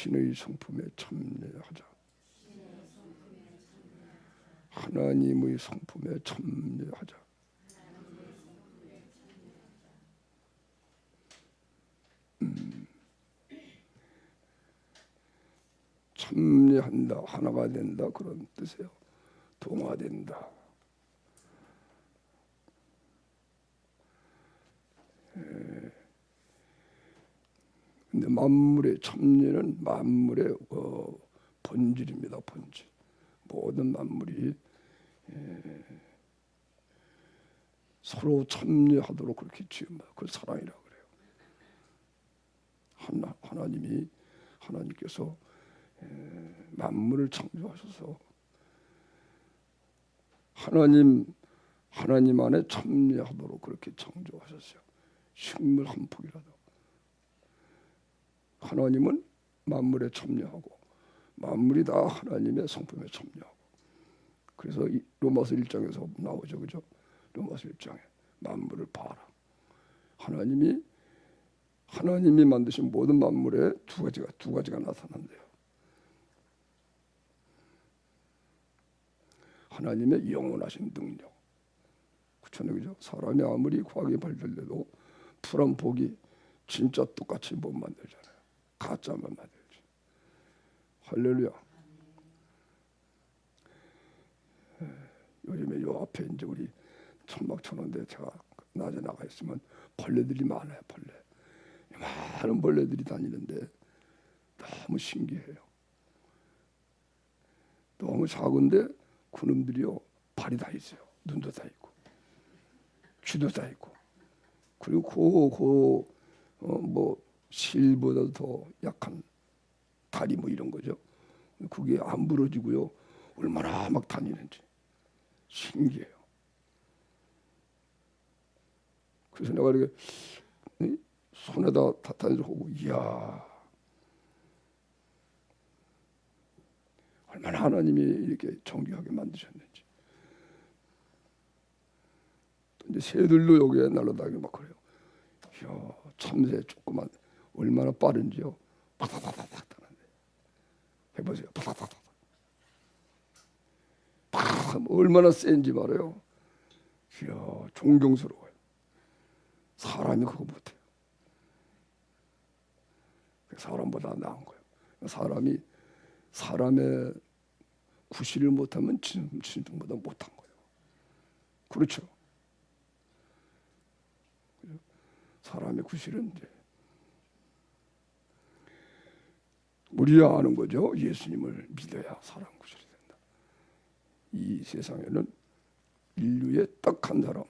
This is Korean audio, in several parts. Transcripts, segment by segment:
신의 성품에 참여하자. 하나님의 성품에 참여하자. 참여한다, 하나가 된다, 그런 뜻이에요. 동화된다. 근데 만물의 참여는 만물의 본질입니다. 본질. 모든 만물이 서로 참여하도록 그렇게 지음받아. 그걸 사랑이라고 그래요. 하나님께서 만물을 창조하셔서 하나님 안에 참여하도록 그렇게 창조하셨어요. 식물 한 폭이라도. 하나님은 만물에 참여하고 만물이 다 하나님의 성품에 참여하고. 그래서 로마서 1장에서 나오죠. 그죠? 로마서 1장에 만물을 봐라. 하나님이 만드신 모든 만물에 두 가지가 나타난대요. 하나님의 영원하신 능력. 그렇죠? 사람이 아무리 과학이 발달돼도 풀 한 폭이 진짜 똑같이 못 만들잖아요. 가짜만 만들지. 할렐루야. 요즘에 요 앞에 이제 우리 천막 쳐놓은데 제가 낮에 나가 있으면 벌레들이 많아요. 많은 벌레들이 다니는데 너무 신기해요. 너무 작은데 그놈들이요 발이 다 있어요. 눈도 다 있고 귀도 다 있고. 그리고 실보다도 더 약한 다리 뭐 이런 거죠. 그게 안 부러지고요. 얼마나 막 다니는지 신기해요. 그래서 내가 이렇게 손에다 다다니면서 보고 이야, 얼마나 하나님이 이렇게 정교하게 만드셨는지. 또 이제 새들도 여기에 날아다니고 막 그래요. 이야, 참새 조그만 얼마나 빠른지요. 파다다다닥 타는데 해보세요. 파다다다닥. 얼마나 센지 말해요. 이야, 존경스러워요. 사람이 그거 못해요. 사람보다 나은 거예요. 사람의 구실을 못하면 짐승보다 못한 거예요. 그렇죠? 사람의 구실은 이제 우리야 아는 거죠. 예수님을 믿어야 사람 구실이 된다. 이 세상에는 인류의 딱 한 사람,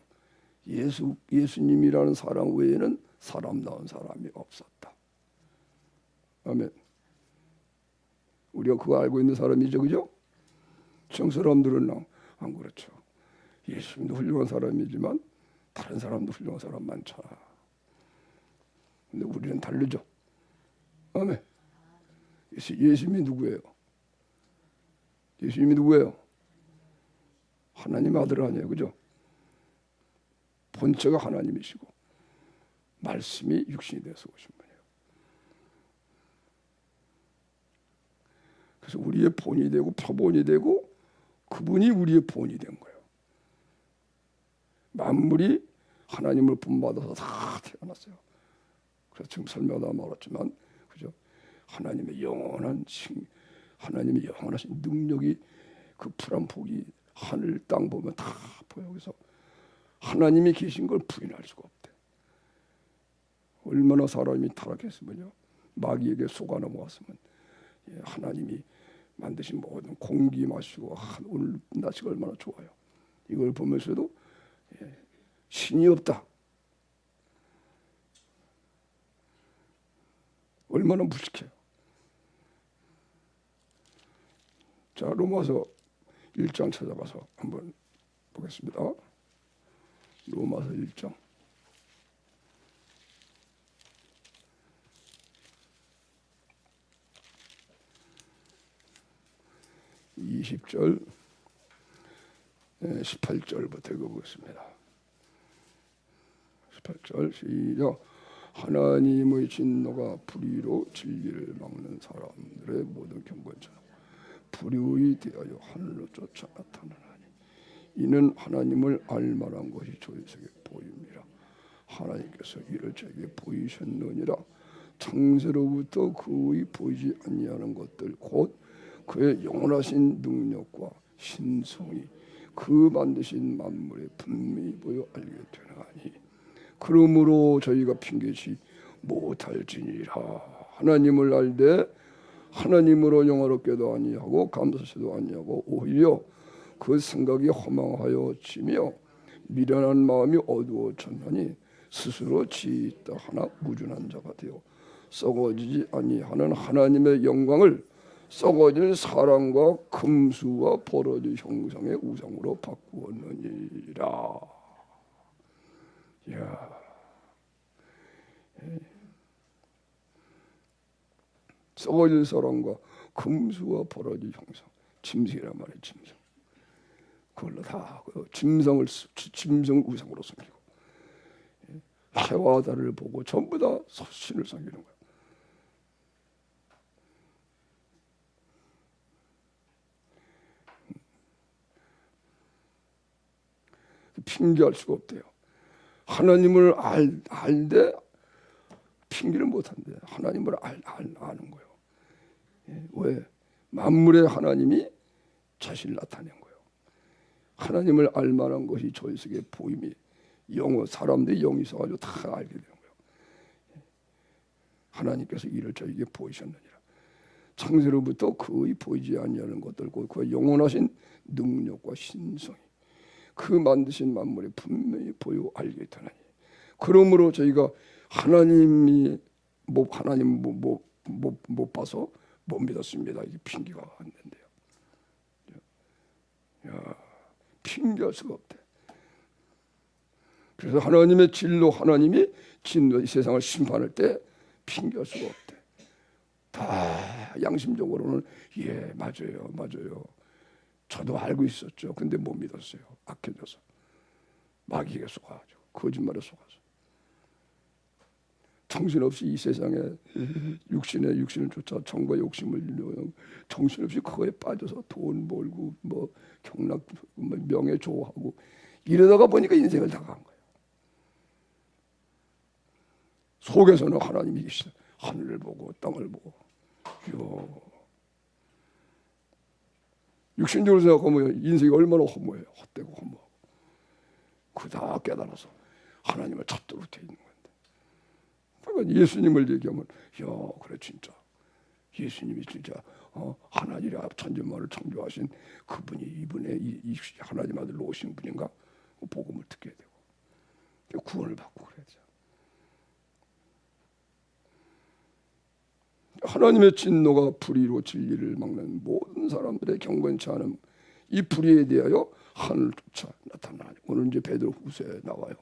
예수님이라는 사람 외에는 사람 나온 사람이 없었다. 아멘. 우리가 그거 알고 있는 사람이죠, 그죠? 정 사람들은 안 그렇죠. 예수님도 훌륭한 사람이지만 다른 사람도 훌륭한 사람 많잖아. 근데 우리는 다르죠. 아멘. 예수님이 누구예요? 예수님이 누구예요? 하나님 아들 아니에요, 그죠? 본체가 하나님이시고 말씀이 육신이 되어서 오신 분이에요. 그래서 우리의 본이 되고 표본이 되고 그분이 우리의 본이 된 거예요. 만물이 하나님을 본받아서 다 태어났어요. 그래서 지금 설명하다 말했지만, 그죠? 하나님의 영원하신 능력이 그 풀 한 폭이 하늘 땅 보면 다 보여. 그래서 하나님이 계신 걸 부인할 수가 없대. 얼마나 사람이 타락했으면요, 마귀에게 속아 넘어갔으면 하나님이 만드신 모든 공기 마시고 오늘 날씨가 얼마나 좋아요. 이걸 보면서도 신이 없다. 얼마나 무식해요. 자, 로마서 1장 찾아가서 한번 보겠습니다. 로마서 1장. 20절, 18절부터 읽어보겠습니다. 18절 시작. 하나님의 진노가 불의로 진리를 막는 사람들의 모든 경건처럼 불의에 대하여 하늘로 쫓아 나타나나니 이는 하나님을 알만한 것이 저희에게 보임이라. 하나님께서 이를 저에게 보이셨느니라. 창세로부터 그의 보이지 아니하는 것들 곧 그의 영원하신 능력과 신성이 그 만드신 만물에 분명히 보여 알게 되나니 그러므로 저희가 핑계치 못할지니라. 하나님을 알되 하나님으로 영화롭게도 아니하고 감사시도 아니하고 오히려 그 생각이 허망하여 지며 미련한 마음이 어두워졌나니 스스로 지있다 하나 무준한 자가 되어 썩어지지 아니하는 하나님의 영광을 썩어질 사람과 금수와 버러지 형상의 우상으로 바꾸었느니라. 야, 썩어질 사람과 금수와 버러지 형상, 짐승이란 말이에요. 짐승. 그걸로 다 짐승을 우상으로 섬기고 해와 달을 보고 전부 다 신을 섬기는 거예요. 핑계할 수가 없대요. 하나님을 알되 핑계를 못한대. 하나님을 아는 거예요. 왜? 만물의 하나님이 자신을 나타낸 거예요. 하나님을 알만한 것이 저희에게 보임이 사람들이 영이 있어가지고 다 알게 되는 거예요. 하나님께서 이를 저에게 보이셨느니라. 창세로부터 그의 보이지 아니하는 것들 곧 그의 영원하신 능력과 신성이 그 만드신 만물에 분명히 보여 알게 되나니 그러므로 저희가 하나님 못 봐서 못 믿었습니다. 이게 핑계가 안 된대요. 야, 핑계할 수가 없대. 그래서 하나님의 진노, 하나님이 이 세상을 심판할 때 핑계할 수가 없대. 다 양심적으로는 예, 맞아요. 저도 알고 있었죠. 근데 못 믿었어요. 악해져서. 마귀에게 속아가지고. 거짓말에 속아서. 정신없이 이 세상에 육신을 쫓아 정과 욕심을 정신없이 그거에 빠져서 돈 벌고 경락 명예 좋아하고 이러다가 보니까 인생을 다 간 거예요. 속에서는 하나님이 계시다. 하늘을 보고 땅을 보고 육신적으로 생각하면 인생이 얼마나 허무해요. 헛되고 허무하고. 그 다 깨달아서 하나님을 찾도록 돼 있는 건데. 그러니까 예수님을 얘기하면 그래 진짜 예수님이 진짜 하나님이라 천지만을 창조하신 그분이 이분의 이 하나님 아들로 오신 분인가? 복음을 듣게 되고 구원을 받고 그래야죠. 하나님의 진노가 불의로 진리를 막는 모든 사람들의 경건치 않은 이 불의에 대하여 하늘을 쫓아 나타나니 오늘 이제 베드로후서에 나와요.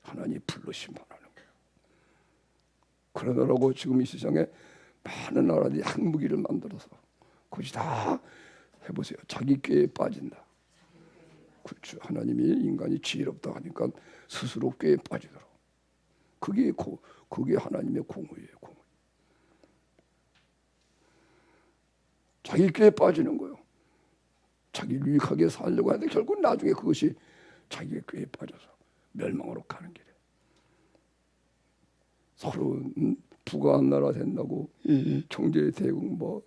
하나님이 불로 심판하는 거예요. 그러더라고 지금 이 세상에 많은 나라들이 핵무기를 만들어서 그것이 다 해보세요. 자기 꾀에 빠진다. 그렇죠. 하나님이 인간이 지혜롭다 하니까 스스로 꾀에 빠지도록. 그게 하나님의 공의예요. 공의. 자기 꾀에 빠지는 거예요. 자기 유익하게 살려고 하는데 결국 나중에 그것이 자기의 꾀에 빠져서 멸망으로 가는 길에 서로 부가한 나라 된다고 경제 대국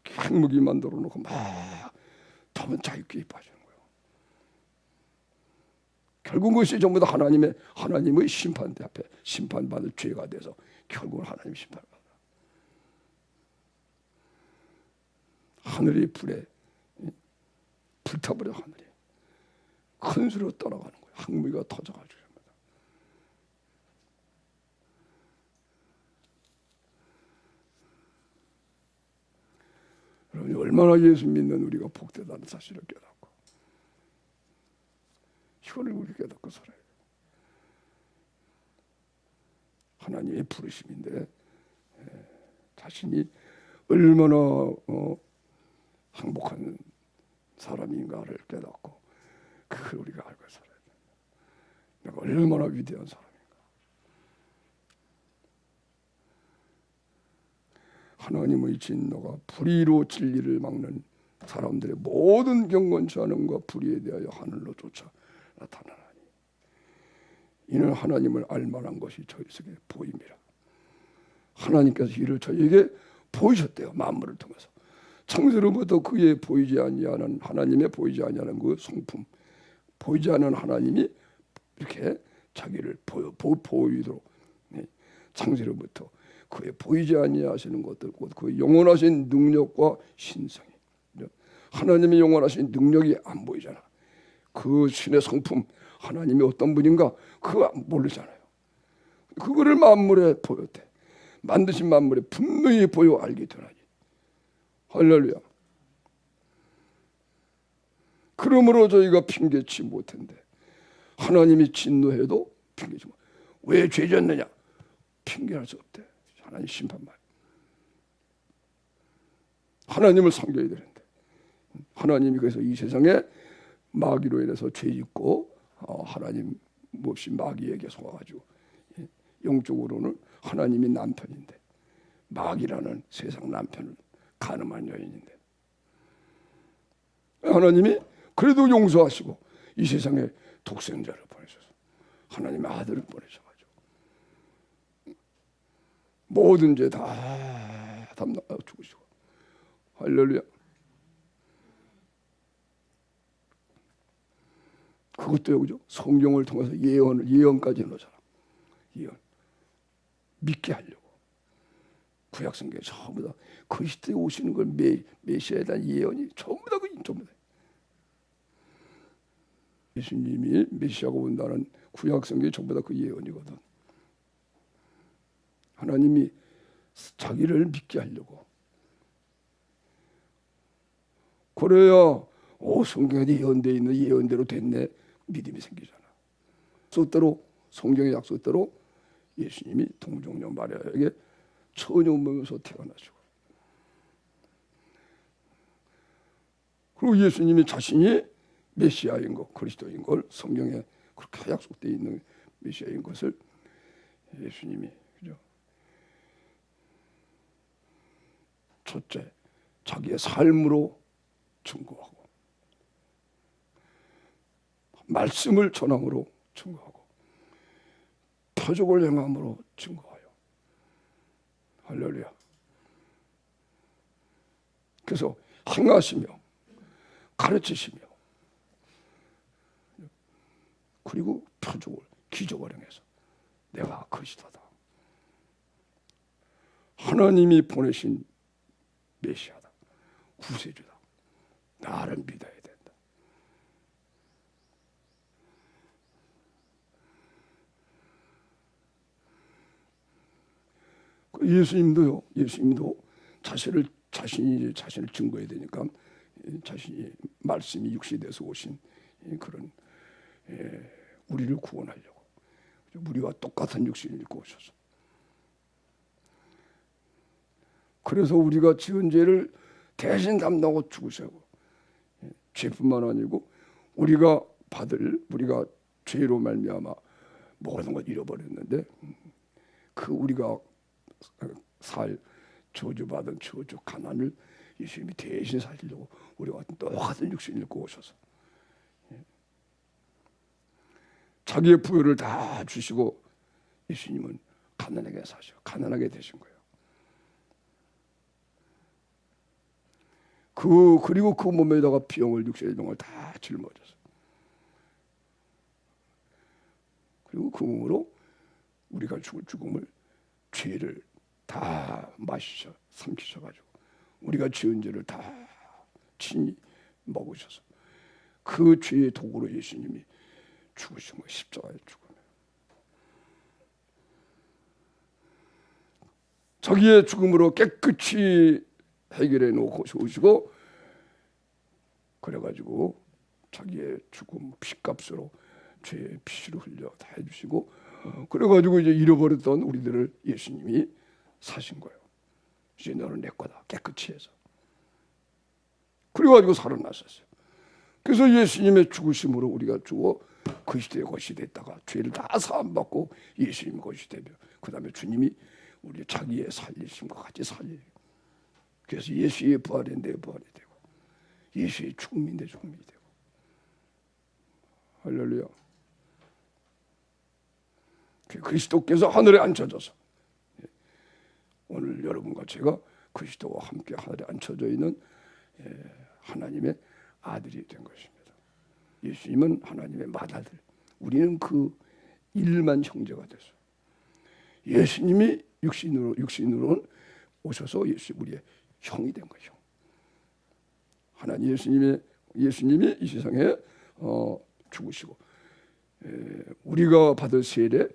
핵무기 만들어 놓고 막 더면 자기 꾀에 빠지는 거예요. 결국 그것이 전부 다 하나님의 심판대 앞에 심판받을 죄가 돼서 결국은 하나님 심판을 받아. 하늘이 불에 불타버려. 하늘이 큰 수로 떠나가는 거예요. 항무기가 터져가지고. 여러분 얼마나 예수 믿는 우리가 복되다는 사실을 깨닫고 이거를 우리 깨닫고 살아야 돼요. 하나님의 부르심인데 자신이 얼마나 행복한 사람인가를 깨닫고 그걸 우리가 알고 살아야 돼. 내가 얼마나 위대한 사람인가. 하나님의 진노가 불의로 진리를 막는 사람들의 모든 경건치 않음과 불의에 대하여 하늘로 쫓아 나타나나니 이는 하나님을 알만한 것이 저희에게 보임이라. 하나님께서 이를 저희에게 보이셨대요. 만물을 통해서. 창세로부터 그의 보이지 아니하는 하나님의 보이지 아니하는 그 성품, 보이지 않는 하나님이 이렇게 자기를 보이도록 창세로부터 그의 보이지 아니하시는 것들, 그 영원하신 능력과 신성이, 하나님의 영원하신 능력이 안 보이잖아. 그 신의 성품, 하나님이 어떤 분인가 그거 모르잖아요. 그거를 만물에 보였대. 만드신 만물에 분명히 보여 알게 되나니. 할렐루야. 그러므로 저희가 핑계치 못한데 하나님이 진노해도 핑계치 못. 왜 죄졌느냐? 핑계할 수 없대. 하나님 심판만. 하나님을 섬겨야 되는데 하나님이 그래서 이 세상에 마귀로 인해서 죄짓고 하나님 몹시 마귀에게 속아가지고 영적으로는 하나님이 남편인데 마귀라는 세상 남편은 가늠한 여인인데 하나님이 그래도 용서하시고 이 세상에 독생자를 보내셔서 하나님의 아들을 보내셔가지고 모든 죄 다 담당하고 죽으시고. 할렐루야. 그것도요, 그죠? 성경을 통해서 예언까지 넣잖아. 예언. 믿게 하려고. 구약성경에 전부 다 그리스도에 오시는 걸 메시아에 대한 예언이 전부 다 전부 다. 예수님이 메시아가 온다는 구약성경이 전부 다 그 예언이거든. 하나님이 자기를 믿게 하려고. 그래야 성경에 예언되어 있는 예언대로 됐네. 믿음이 생기잖아. 약속대로, 성경의 약속대로 예수님이 동정녀 마리아에게 처녀 몸에서 태어나시고, 그리고 예수님이 자신이 메시아인 것, 그리스도인 걸 성경에 그렇게 약속되어 있는 메시아인 것을 예수님이, 그죠? 첫째, 자기의 삶으로 증거하고 말씀을 전함으로 증거하고 표적을 행함으로 증거하여. 할렐루야. 그래서 행하시며 가르치시며 그리고 표적을 기적을 행해서 내가 그리스도다, 하나님이 보내신 메시아다, 구세주다, 나를 믿어야 된다. 예수님도 자신이 자신을 증거해야 되니까 자신이 말씀이 육신이 돼서 오신 그런 우리를 구원하려고 우리와 똑같은 육신을 입고 오셔서, 그래서 우리가 지은 죄를 대신 담당하고 죽으시고, 죄뿐만 아니고 우리가 죄로 말미암아 모든 걸 잃어버렸는데 그 우리가 살 저주받은 저주 가난을 예수님이 대신 사시려고 우리와 똑같은 육신을 입고 오셔서 자기의 부여를 다 주시고 예수님은 가난하게 사셔 가난하게 되신 거예요. 그리고 그 몸에다가 병을 육신의 병을 다 짊어져서, 그리고 그 몸으로 우리가 죽을 죽음을, 죄를 다 삼키셔가지고 우리가 지은 죄를 다 친히 먹으셔서 그 죄의 도구로 예수님이 죽으신 거예요. 십자가에 죽으면 자기의 죽음으로 깨끗이 해결해 놓고 오시고, 그래가지고 자기의 죽음 피값으로 죄의 피를 흘려 다 해주시고, 그래가지고 이제 잃어버렸던 우리들을 예수님이 사신 거예요. 이제 너는 내 거다 깨끗이 해서. 그래가지고 살아나셨어요. 그래서 예수님의 죽으심으로 우리가 죽어 그리스도의 것이 됐다가 죄를 다 사함받고 예수님 것이 되며, 그 다음에 주님이 우리 자기의 살리심과 같이 살리고 그래서 예수의 부활이 내 부활이 되고 예수의 죽음이 내 죽음이 되고. 할렐루야. 그리스도께서 하늘에 앉혀져서 오늘 여러분과 제가 그리스도와 함께 하늘에 앉혀져 있는 하나님의 아들이 된 것입니다. 예수님은 하나님의 맏아들, 우리는 그 일만 형제가 됐어요. 예수님이 육신으로 오셔서 우리의 형이 된 거죠. 하나님 예수님이 이 세상에 죽으시고 우리가 받을 세례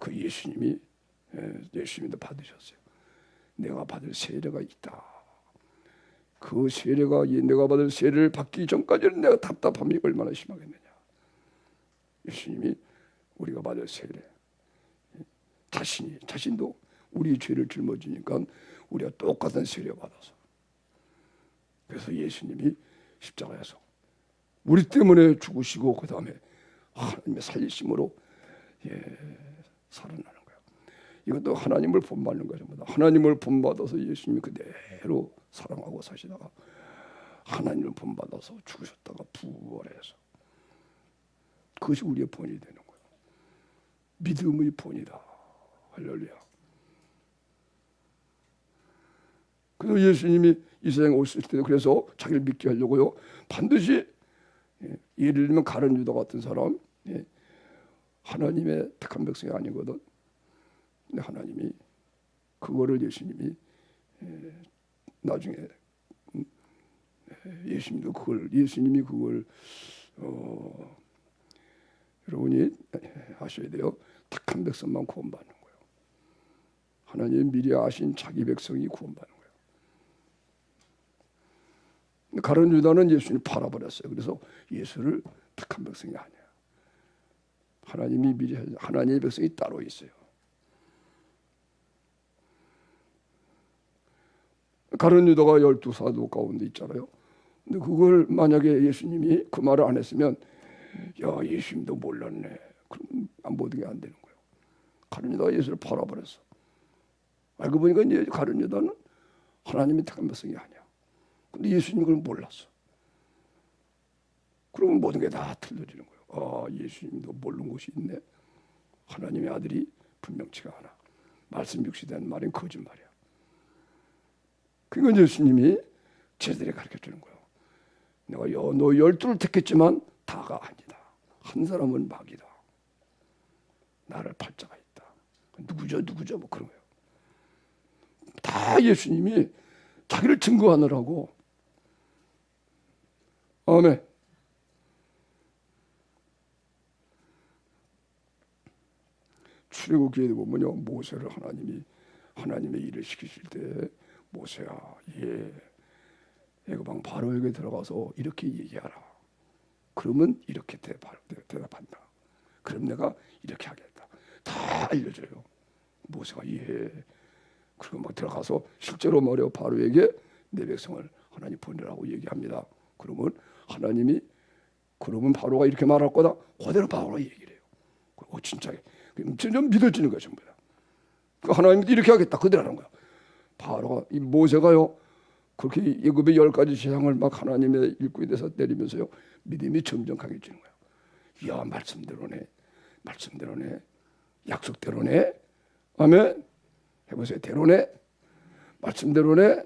그 예수님도 받으셨어요. 내가 받을 세례가 있다. 그 세례가 내가 받을 세례를 받기 전까지는 내가 답답함이 얼마나 심하겠느냐. 예수님이 우리가 받을 세례 자신도 우리 죄를 짊어지니까 우리가 똑같은 세례 받아서 그래서 예수님이 십자가에서 우리 때문에 죽으시고 그 다음에 하나님의 살리심으로 살아나는 거예요. 이것도 하나님을 본받는 것입니다. 하나님을 본받아서 예수님이 그대로 사랑하고 사시다가 하나님을 본받아서 죽으셨다가 부활해서 그것이 우리의 본이 되는 거예요. 믿음의 본이다. 할렐루야. 그래서 예수님이 이 세상에 오실 때 그래서 자기를 믿게 하려고요. 반드시 예를 들면 가룟 유다 같은 사람 하나님의 택한 백성이 아니거든. 근데 하나님이 그거를 예수님이 나중에 예수님이 그걸 여러분이 아셔야 돼요. 택한 백성만 구원받는 거예요. 하나님 미리 아신 자기 백성이 구원받는 거예요. 가룟 유다는 예수님 팔아버렸어요. 그래서 예수를 택한 백성이 아니야. 하나님이 미리 하나님의 백성이 따로 있어요. 가룟 유다가 12사도 가운데 있잖아요. 근데 그걸 만약에 예수님이 그 말을 안 했으면 야 예수님도 몰랐네. 그럼 모든 게 안 되는 거예요. 가룟 유다가 예수를 팔아버렸어. 알고 보니까 이제 가룟 유다는 하나님의 택한 백성이 아니야. 근데 예수님이 그걸 몰랐어. 그러면 모든 게 다 틀려지는 거예요. 아 예수님도 모르는 것이 있네. 하나님의 아들이 분명치가 않아. 말씀 육시된 말은 거짓말이야. 그러니까 예수님이 제자들에 가르쳐주는 거예요. 내가 너 12를 택했지만 다가 아니다. 한 사람은 마귀다. 나를 팔자가 있다. 누구죠 뭐 그런 거예요. 다 예수님이 자기를 증거하느라고. 아멘. 출애굽기에 보면요 모세를 하나님의 일을 시키실 때 모세야 애굽 왕 바로에게 들어가서 이렇게 얘기하라. 그러면 이렇게 대답한다. 그럼 내가 이렇게 하겠다. 다 알려줘요. 모세가 그리고 막 들어가서 실제로 말해요. 바로에게 내 백성을 하나님 보내라고 얘기합니다. 그러면 그러면 바로가 이렇게 말할 거다. 그대로 바로가 얘기를 해요. 진짜 믿어지는 거야 전부 다. 하나님도 이렇게 하겠다. 그대로 하는 거야. 바로가 이 모세가요. 그렇게 애굽의 10가지 재앙을 막 하나님의 일꾼이 돼서 내리면서요. 믿음이 점점 강해지는 거야. 이야 말씀대로네. 약속대로네. 아멘. 해보세요. 대로네. 말씀대로네.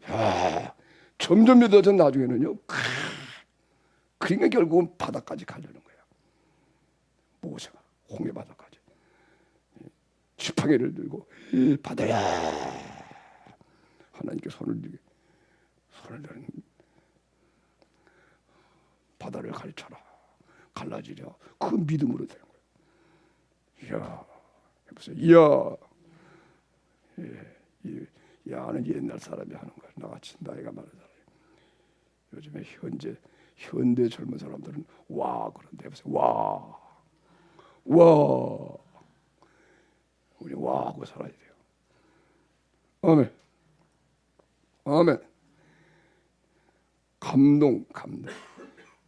야, 점점 믿어져 나중에는요. 그러니까 결국은 바다까지 가려는 거야. 모세가 홍해 바다까지. 지팡이를 들고 바다야. 하나님께 손을 들고 바다를 가르쳐라. 갈라지려. 그 믿음으로 되는 거예요. 이야, 해보세요. 이야. 야는 옛날 사람이 하는 거야. 나같이 나이가 많은 사람이. 요즘에 현대 젊은 사람들은 와 그런데 해보세요. 와. 우리 와 하고 살아야 돼요. 아멘. 감동.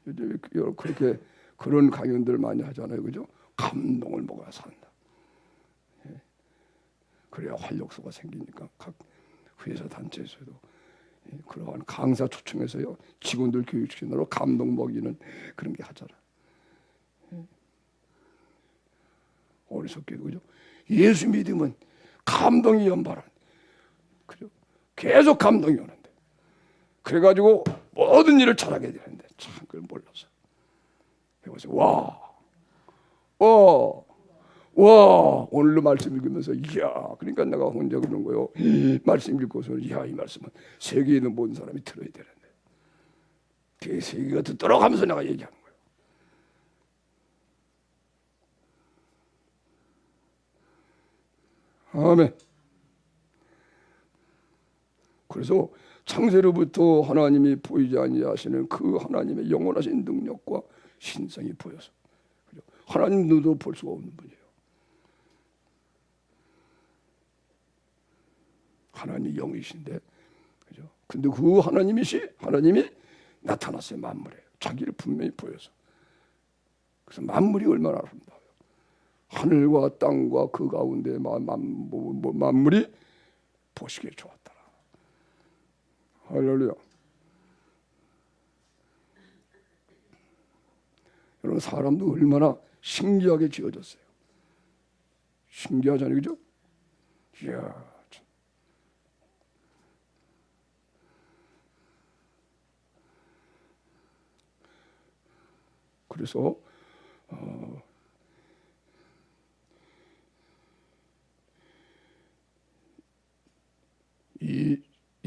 요즘에 그렇게 그런 강연들 많이 하잖아요. 그죠? 감동을 먹어야 산다. 그래야 활력소가 생기니까 회사 단체에서도 그러한 강사 초청해서요 직원들 교육시키느라 감동 먹이는 그런 게 하잖아. 어리석게도 그죠? 예수 믿으면 감동이 연발한, 그죠? 계속 감동이 오는데, 그래가지고 모든 일을 잘하게 되는데 참 그걸 몰라서. 그래서 와 오늘도 말씀 읽으면서 이야, 그러니까 내가 혼자 그러는 거요. 말씀 읽고서 이야, 이 말씀은 세계에 있는 모든 사람이 들어야 되는데 그 세계가 듣도록 하면서 내가 얘기하는 거예요. 아멘. 그래서 창세로부터 하나님이 보이지 아니하시는 그 하나님의 영원하신 능력과 신성이 보여서, 그죠? 하나님 눈으로 볼 수가 없는 분이에요. 하나님이 영이신데, 그죠? 근데 그 하나님이 나타났어요. 만물에 자기를 분명히 보여서. 그래서 만물이 얼마나 아름다워요. 하늘과 땅과 그 가운데 만물이 보시기에 좋았더라. 할렐루야. 여러분, 사람도 얼마나 신기하게 지어졌어요. 신기하잖아요, 그죠? 이야, 참. 그래서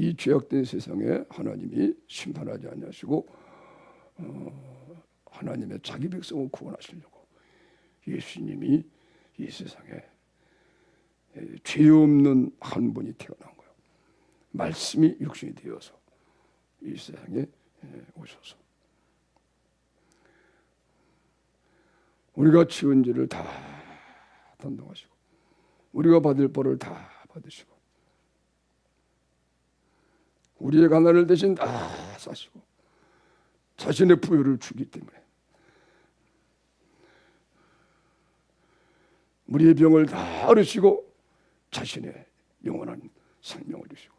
이 죄악된 세상에 하나님이 심판하지 아니하시고 하나님의 자기 백성을 구원하시려고 예수님이 이 세상에 죄 없는 한 분이 태어난 거예요. 말씀이 육신이 되어서 이 세상에 오셔서 우리가 지은 죄를 다 담당하시고 우리가 받을 벌을 다 받으시고 우리의 가난을 대신 다 사시고 자신의 부요를 주기 때문에 우리의 병을 다 앓으시고 자신의 영원한 생명을 주시고,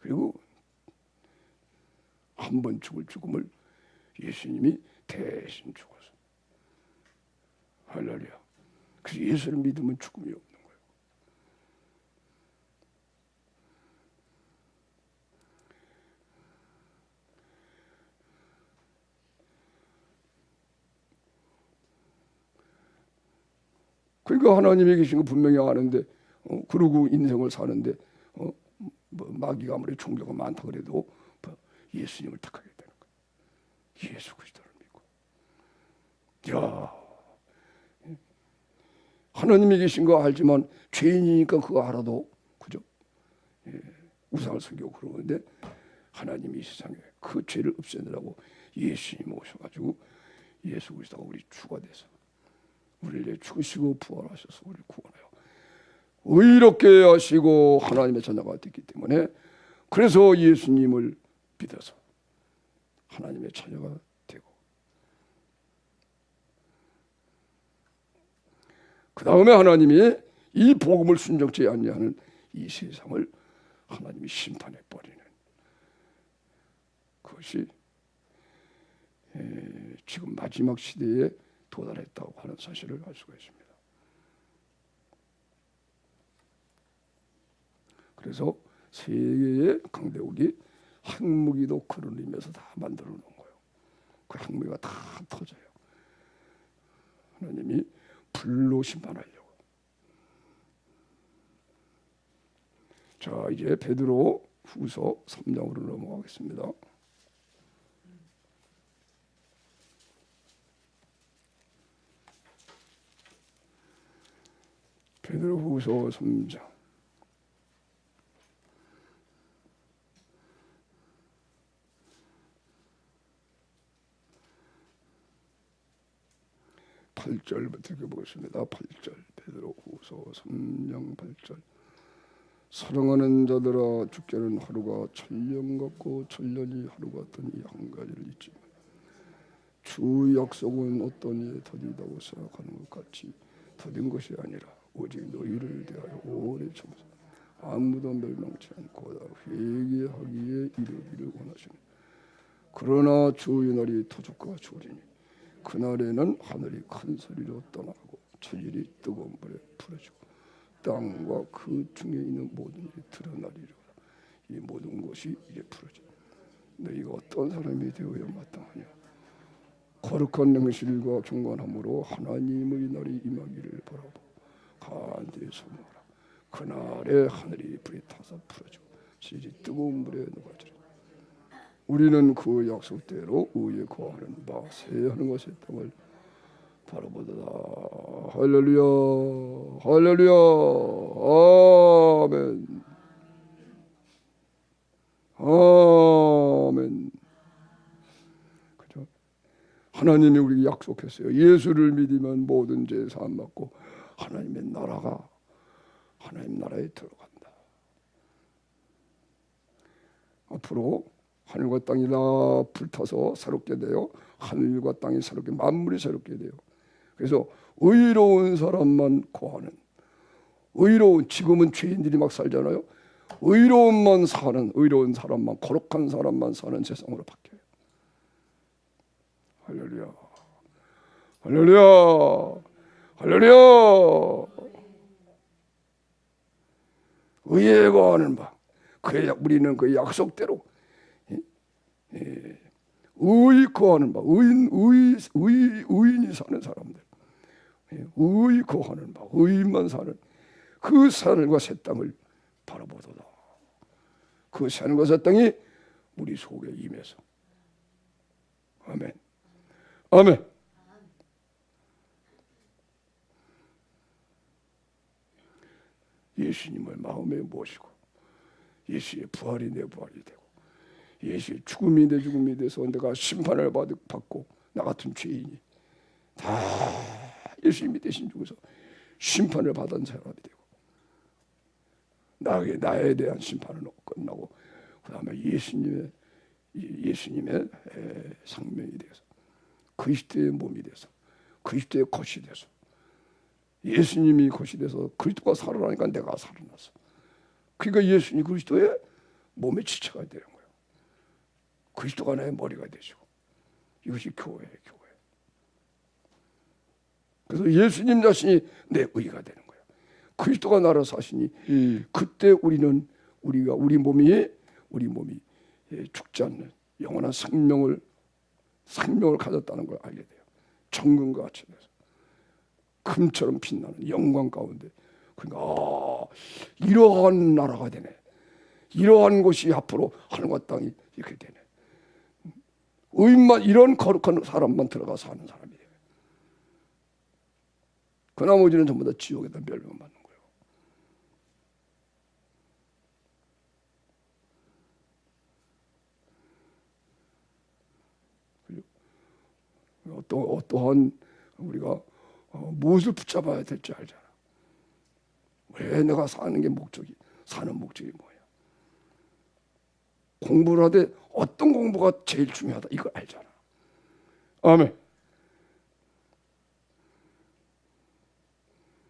그리고 한 번 죽을 죽음을 예수님이 대신 죽어서, 할렐루야. 그래서 예수를 믿으면 죽음이 없는 거예요. 그러니까 하나님이 계신 거 분명히 아는데, 그러고 인생을 사는데, 뭐 마귀가 아무리 종교가 많다 그래도 예수님을 택하게 되는 거예요. 예수 그리스도를 믿고. 야, 하나님이 계신 거 알지만 죄인이니까 그거 알아도, 그죠? 우상을 섬기고 그러는데 하나님이 이 세상에 그 죄를 없애느라고 예수님 오셔가지고 예수 그리스도가 우리 주가 돼서 우리를 죽으시고 부활하셔서 우리를 구원해요. 의롭게 하시고 하나님의 자녀가 됐기 때문에, 그래서 예수님을 믿어서 하나님의 자녀가 되고, 그 다음에 하나님이 이 복음을 순종치 아니하는 이 세상을 하나님이 심판해 버리는 그것이 지금 마지막 시대에 도달했다고 하는 사실을 알 수가 있습니다. 그래서 세계의 강대국이 핵무기도 그런 의미에서 다 만들어 놓은 거예요. 그 핵무기가 다 터져요. 하나님이 불로 심판하려고. 자, 이제 베드로 후서 3장으로 넘어가겠습니다. 베드로 후서 3장. 팔 절부터 읽어보겠습니다. 8절. 베드로 후서 3장 8절. 사랑하는 자들아, 주께는 하루가 천년 같고 천년이 하루 같더니 한 가지를 잊지 마. 주 약속은 어떤 이에 더디다고 생각하는 것 같이 더딘 것이 아니라 오직 너희를 대하여 오래 참으사 아무도 멸망치 않고 회개하기에 이르기를 원하시니 그러나 주의 날이 도적과 주리니 그날에는 하늘이 큰 소리로 떠나고 천일이 뜨거운 불에 풀어지고 땅과 그 중에 있는 모든 일이 드러나리라. 이 모든 것이 이게 풀어져. 너희가 어떤 사람이 되어야 마땅하냐? 거룩한 행실과 경건함으로 하나님의 날이 임하기를 바라고 간절히 소망하라. 그날에 하늘이 불이 타서 풀어지고 질이 뜨거운 물에 녹아지라. 우리는 그 약속대로 의에 거하는 바 세하는 것의 땅을 바라보도다. 할렐루야, 할렐루야, 아멘, 아멘. 그죠? 하나님이 우리에게 약속했어요. 예수를 믿으면 모든 죄 사함 받고 하나님의 나라가 하나님 나라에 들어간다. 앞으로 하늘과 땅이 다 불타서 새롭게 돼요. 하늘과 땅이 새롭게, 만물이 새롭게 돼요. 그래서 의로운 사람만 거하는, 의로운, 지금은 죄인들이 막 살잖아요. 의로운 사람만, 거룩한 사람만 사는 세상으로 바뀌어요. 할렐루야, 할렐루야, 할렐루야. 의에 거하는 바, 우리는 그 약속대로 의 거하는 바, 의인이 사는 사람들, 의 거하는 바, 의인만 사는 그 하늘과 새 땅을 바라보도다. 그 하늘과 새 땅이 우리 속에 임해서, 아멘, 아멘. 예수님을 마음에 모시고 예수의 부활이 내 부활이 되고 예수의 죽음이 내 죽음이 돼서 내가 심판을 받고 나 같은 죄인이 다 예수님이 대신 죽어서 심판을 받은 사람이 되고 나에 대한 심판은 끝나고 그 다음에 예수님의 생명이 돼서 그리스도의 몸이 돼서 그리스도의 것이 돼서 예수님이 것이 돼서 그리스도가 살아나니까 내가 살아났어. 그러니까 예수님 그리스도의 몸의 지체가 되는 거예요. 그리스도가 나의 머리가 되시고 이것이 교회예요, 교회. 그래서 예수님 자신이 내 의가 되는 거예요. 그리스도가 나를 사시니 그때 우리 몸이 죽지 않는 영원한 생명을 가졌다는 걸 알게 돼요. 정금과 같이 돼서 금처럼 빛나는 영광 가운데. 그러니까 이러한 나라가 되네. 이러한 곳이 앞으로 하늘과 땅이 이렇게 되네. 의인만, 이런 거룩한 사람만 들어가 사는 사람이에요. 그 나머지는 전부 다 지옥에다 멸망받는 거예요. 어떠한 우리가 무엇을 붙잡아야 될지 알잖아. 왜 내가 사는 게 사는 목적이 뭐야? 공부를 하되 어떤 공부가 제일 중요하다 이걸 알잖아. 아멘.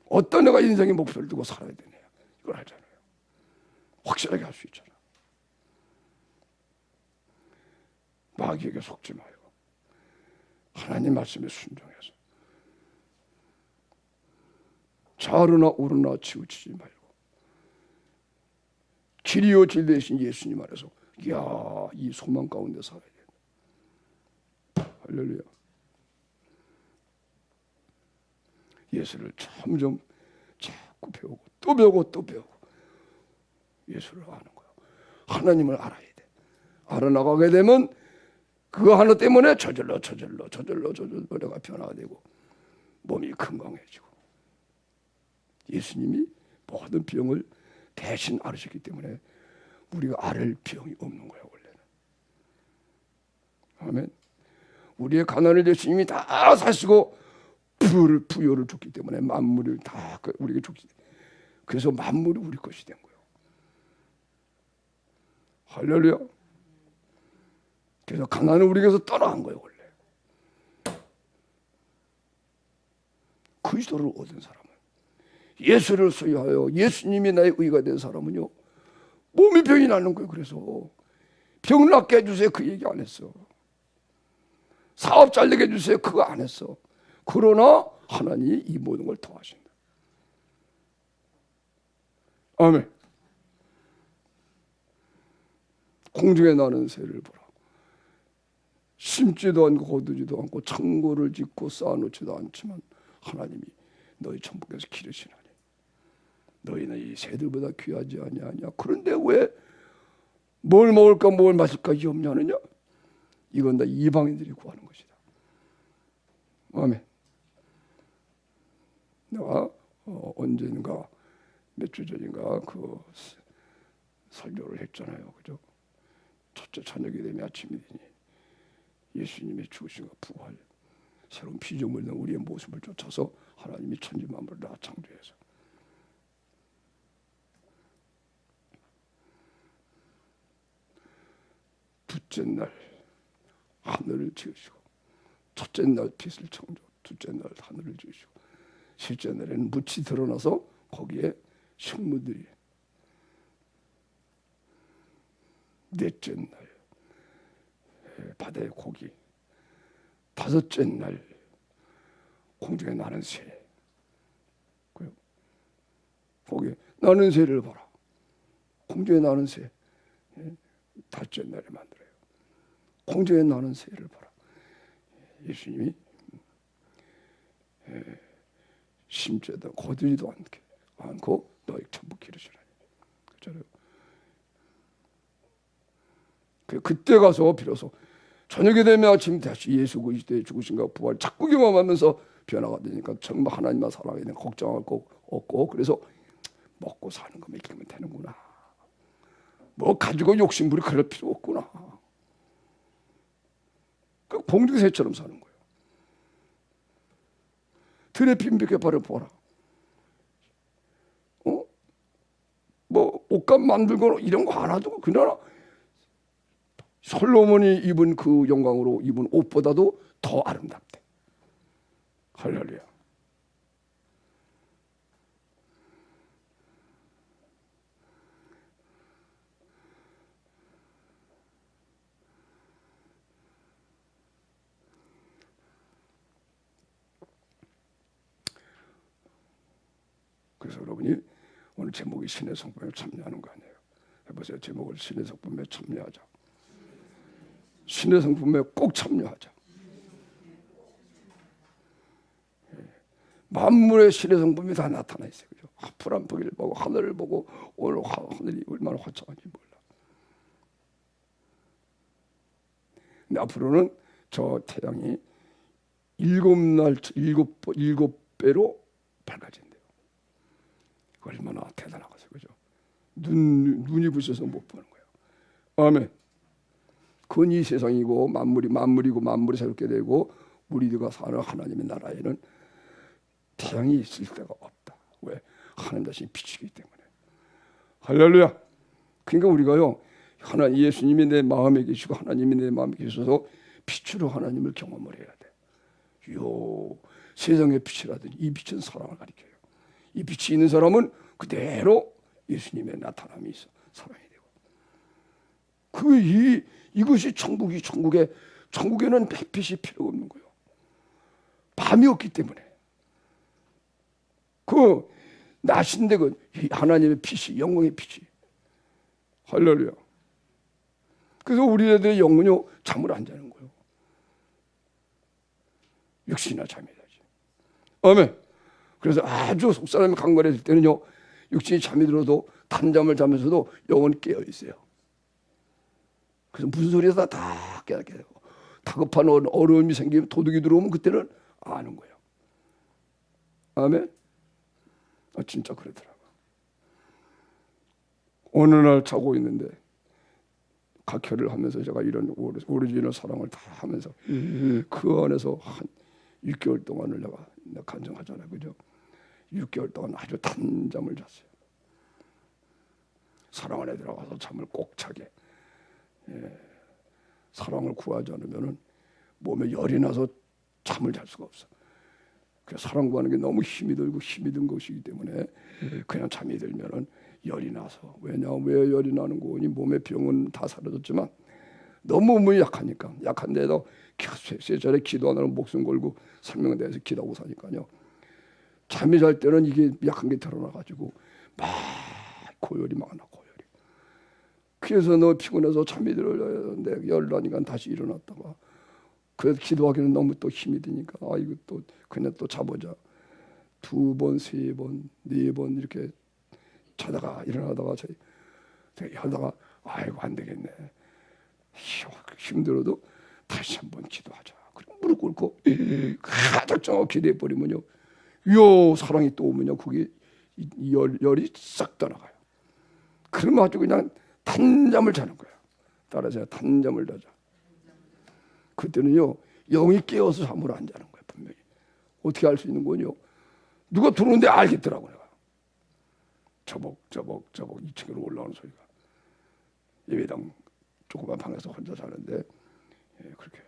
어떤 내가 인생의 목표를 두고 살아야 되냐 이걸 알잖아요. 확실하게 할 수 있잖아. 마귀에게 속지 말고 하나님 말씀에 순종해서 좌르나 우르나 치우치지 말고 길이요 질 대신 예수님 안에서 이 소망 가운데 살아야 된다. 할렐루야. 예수를 점점 자꾸 배우고 또 배우고 또 배우고 예수를 아는 거야. 하나님을 알아야 돼. 알아나가게 되면 그 하나 때문에 저절로 내가 변화가 되고 몸이 건강해지고 예수님이 모든 병을 대신 앓으셨기 때문에 우리가 앓을 병이 없는 거야 원래는. 아멘. 우리의 가난을 예수님이 다 사시고 부요를 줬기 때문에 만물을 다 우리에게 줬기 때문에 그래서 만물이 우리 것이 된 거예요. 할렐루야. 그래서 가난은 우리에게서 떠나간 거예요 원래. 그리스도를 얻은 사람은 예수를 소유하여 예수님이 나의 의가 된 사람은요, 몸이 병이 나는 거예요. 그래서 병 낫게 해주세요, 그 얘기 안 했어. 사업 잘 되게 해주세요, 그거 안 했어. 그러나 하나님이 이 모든 걸 더하신다. 아멘. 공중에 나는 새를 보라. 심지도 않고 거두지도 않고 창고를 짓고 쌓아놓지도 않지만 하나님이 너희 천국에서 기르시나니 너희는 이 새들보다 귀하지 아니하냐. 그런데 왜 뭘 먹을까 뭘 마실까 이 없냐느냐. 이건 다 이방인들이 구하는 것이다. 아멘. 내가 언젠가 몇 주 전인가 그 설교를 했잖아요. 그죠? 첫째 저녁이 되면 아침이 되니 예수님의 죽으심과 부활, 새로운 피조물인 우리의 모습을 쫓아서 하나님이 천지 만물을 다 창조해서 둘째 날 하늘을 지으시고, 첫째 날 빛을 창조, 둘째 날 하늘을 지으시고, 셋째 날에는 묻이 드러나서 거기에 식물들이, 넷째 날 바다의 고기, 다섯째 날 공중에 나는 새. 거기 나는 새를 봐라. 공중에 나는 새. 다섯째 날에 만들어요. 공중에 나는 새를 봐라. 예수님이 심지어도 거두지도 않고 너희 천국 기르시라니. 그렇잖아요. 그때 가서 비로소 저녁이 되면 아침 다시 예수 그리스도의 죽으신가 부활 자꾸 경험하면서 변화가 되니까 정말 하나님만 사랑해야 되는 걱정할 거 없고, 그래서 먹고 사는 것만 이기면 되는구나. 뭐 가지고 욕심부리 그럴 필요 없구나. 그 봉두새처럼 사는 거예요. 들에 빈백에 발을 보라. 뭐 옷감 만들고 이런 거 안 하도 그러나 솔로몬이 입은 그 영광으로 입은 옷보다도 더 아름답대. 할렐루야. 그래서 여러분이 오늘 제목이 신의 성품에 참여하는 거 아니에요. 해보세요. 제목을 신의 성품에 참여하자. 신의 성품에 꼭 참여하자. 만물의 신의 성품이 다 나타나 있어요. 그죠? 푸른 보기를 보고 하늘을 보고 오늘 하늘이 얼마나 화창한지 몰라. 근데 앞으로는 저 태양이 일곱 배로 밝아진대요. 얼마나 대단하겠어요. 그죠? 눈이 부셔서 못 보는 거예요. 아멘. 그건 이 세상이고 만물이고 만물이 새롭게 되고 우리들과 사는 하나님의 나라에는 태양이 있을 데가 없다. 왜? 하나님 자신이 빛이기 때문에. 할렐루야. 그러니까 우리가요, 하나님 예수님이 내 마음에 계시고 하나님이 내 마음에 계셔서 빛으로 하나님을 경험을 해야 돼. 요 세상의 빛이라든지 이 빛은 사랑을 가리켜요. 이 빛이 있는 사람은 그대로 예수님의 나타남이 있어 사랑이 되고. 이것이 천국에는 햇빛이 필요 없는 거예요. 밤이 없기 때문에. 그 낮인데 그 하나님의 빛이, 영광의 빛이. 할렐루야. 그래서 우리 애들의 영혼이 잠을 안 자는 거예요. 육신이나 잠이 자지. 아멘. 그래서 아주 속사람이 강건해질 때는요, 육신이 잠이 들어도 단잠을 자면서도 영혼이 깨어 있어요. 그래서 무슨 소리에서 다 깨닫게 되고, 다급한 어려움이 생기면 도둑이 들어오면 그때는 아는 거예요. 아멘. 진짜 그러더라고. 어느 날 자고 있는데 각혈을 하면서 제가 이런 오리지널 사랑을 다 하면서 그 안에서 한 6개월 동안을 내가 간증하잖아요. 그죠? 6개월 동안 아주 단잠을 잤어요. 사랑 안에 들어가서 잠을 꼭 자게. 사랑을 구하지 않으면 몸에 열이 나서 잠을 잘 수가 없어. 그 사랑 구하는 게 너무 힘이 들고 힘이 든 것이기 때문에 그냥 잠이 들면은 열이 나서, 왜 열이 나는 거니? 몸의 병은 다 사라졌지만 너무 몸이 약하니까, 약한데도 세차례 기도하느라 목숨 걸고 생명대에서 기도하고 사니까요. 잠이 잘 때는 이게 약한 게 드러나가지고 막 고열이 막 나, 고열이. 그래서 너 피곤해서 잠이 들었는데 열 나니까 다시 일어났다가, 그래서 기도하기는 너무 또 힘이 드니까 이거 또 그냥 또 자보자. 2번, 3번, 4번 이렇게 자다가 일어나다가 하다가 아이고 안 되겠네. 힘들어도 다시 한번 기도하자. 그럼 무릎 꿇고 가득 정하고 기도해 버리면요, 요 사랑이 또 오면요, 그게 열이 싹 떠나가요. 그러면 아주 그냥 단잠을 자는 거예요. 따라서 단잠을 자자. 그때는요, 영이 깨어서 잠을 안 자는 거예요. 분명히. 어떻게 알 수 있는 거요? 누가 들어오는데 알겠더라고. 내가 저벅 2층으로 올라오는 소리가. 예배당 조그만 방에서 혼자 자는데 그렇게.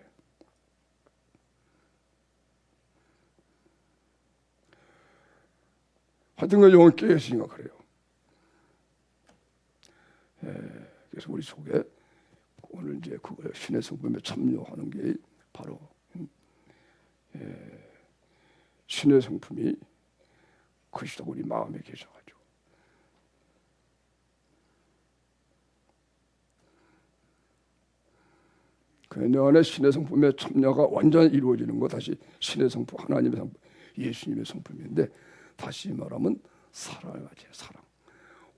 하여튼 그 영이 깨어있으니까 그래요. 그래서 우리 속에 오늘 이제 그거 신의 성품에 참여하는 게 바로 신의 성품이 그리스도 우리 마음에 계셔가지고, 내 안에 신의 성품의 참여가 완전히 이루어지는 거, 다시 신의 성품, 하나님의 성품, 예수님의 성품인데, 다시 말하면 사랑을 가져야, 사랑,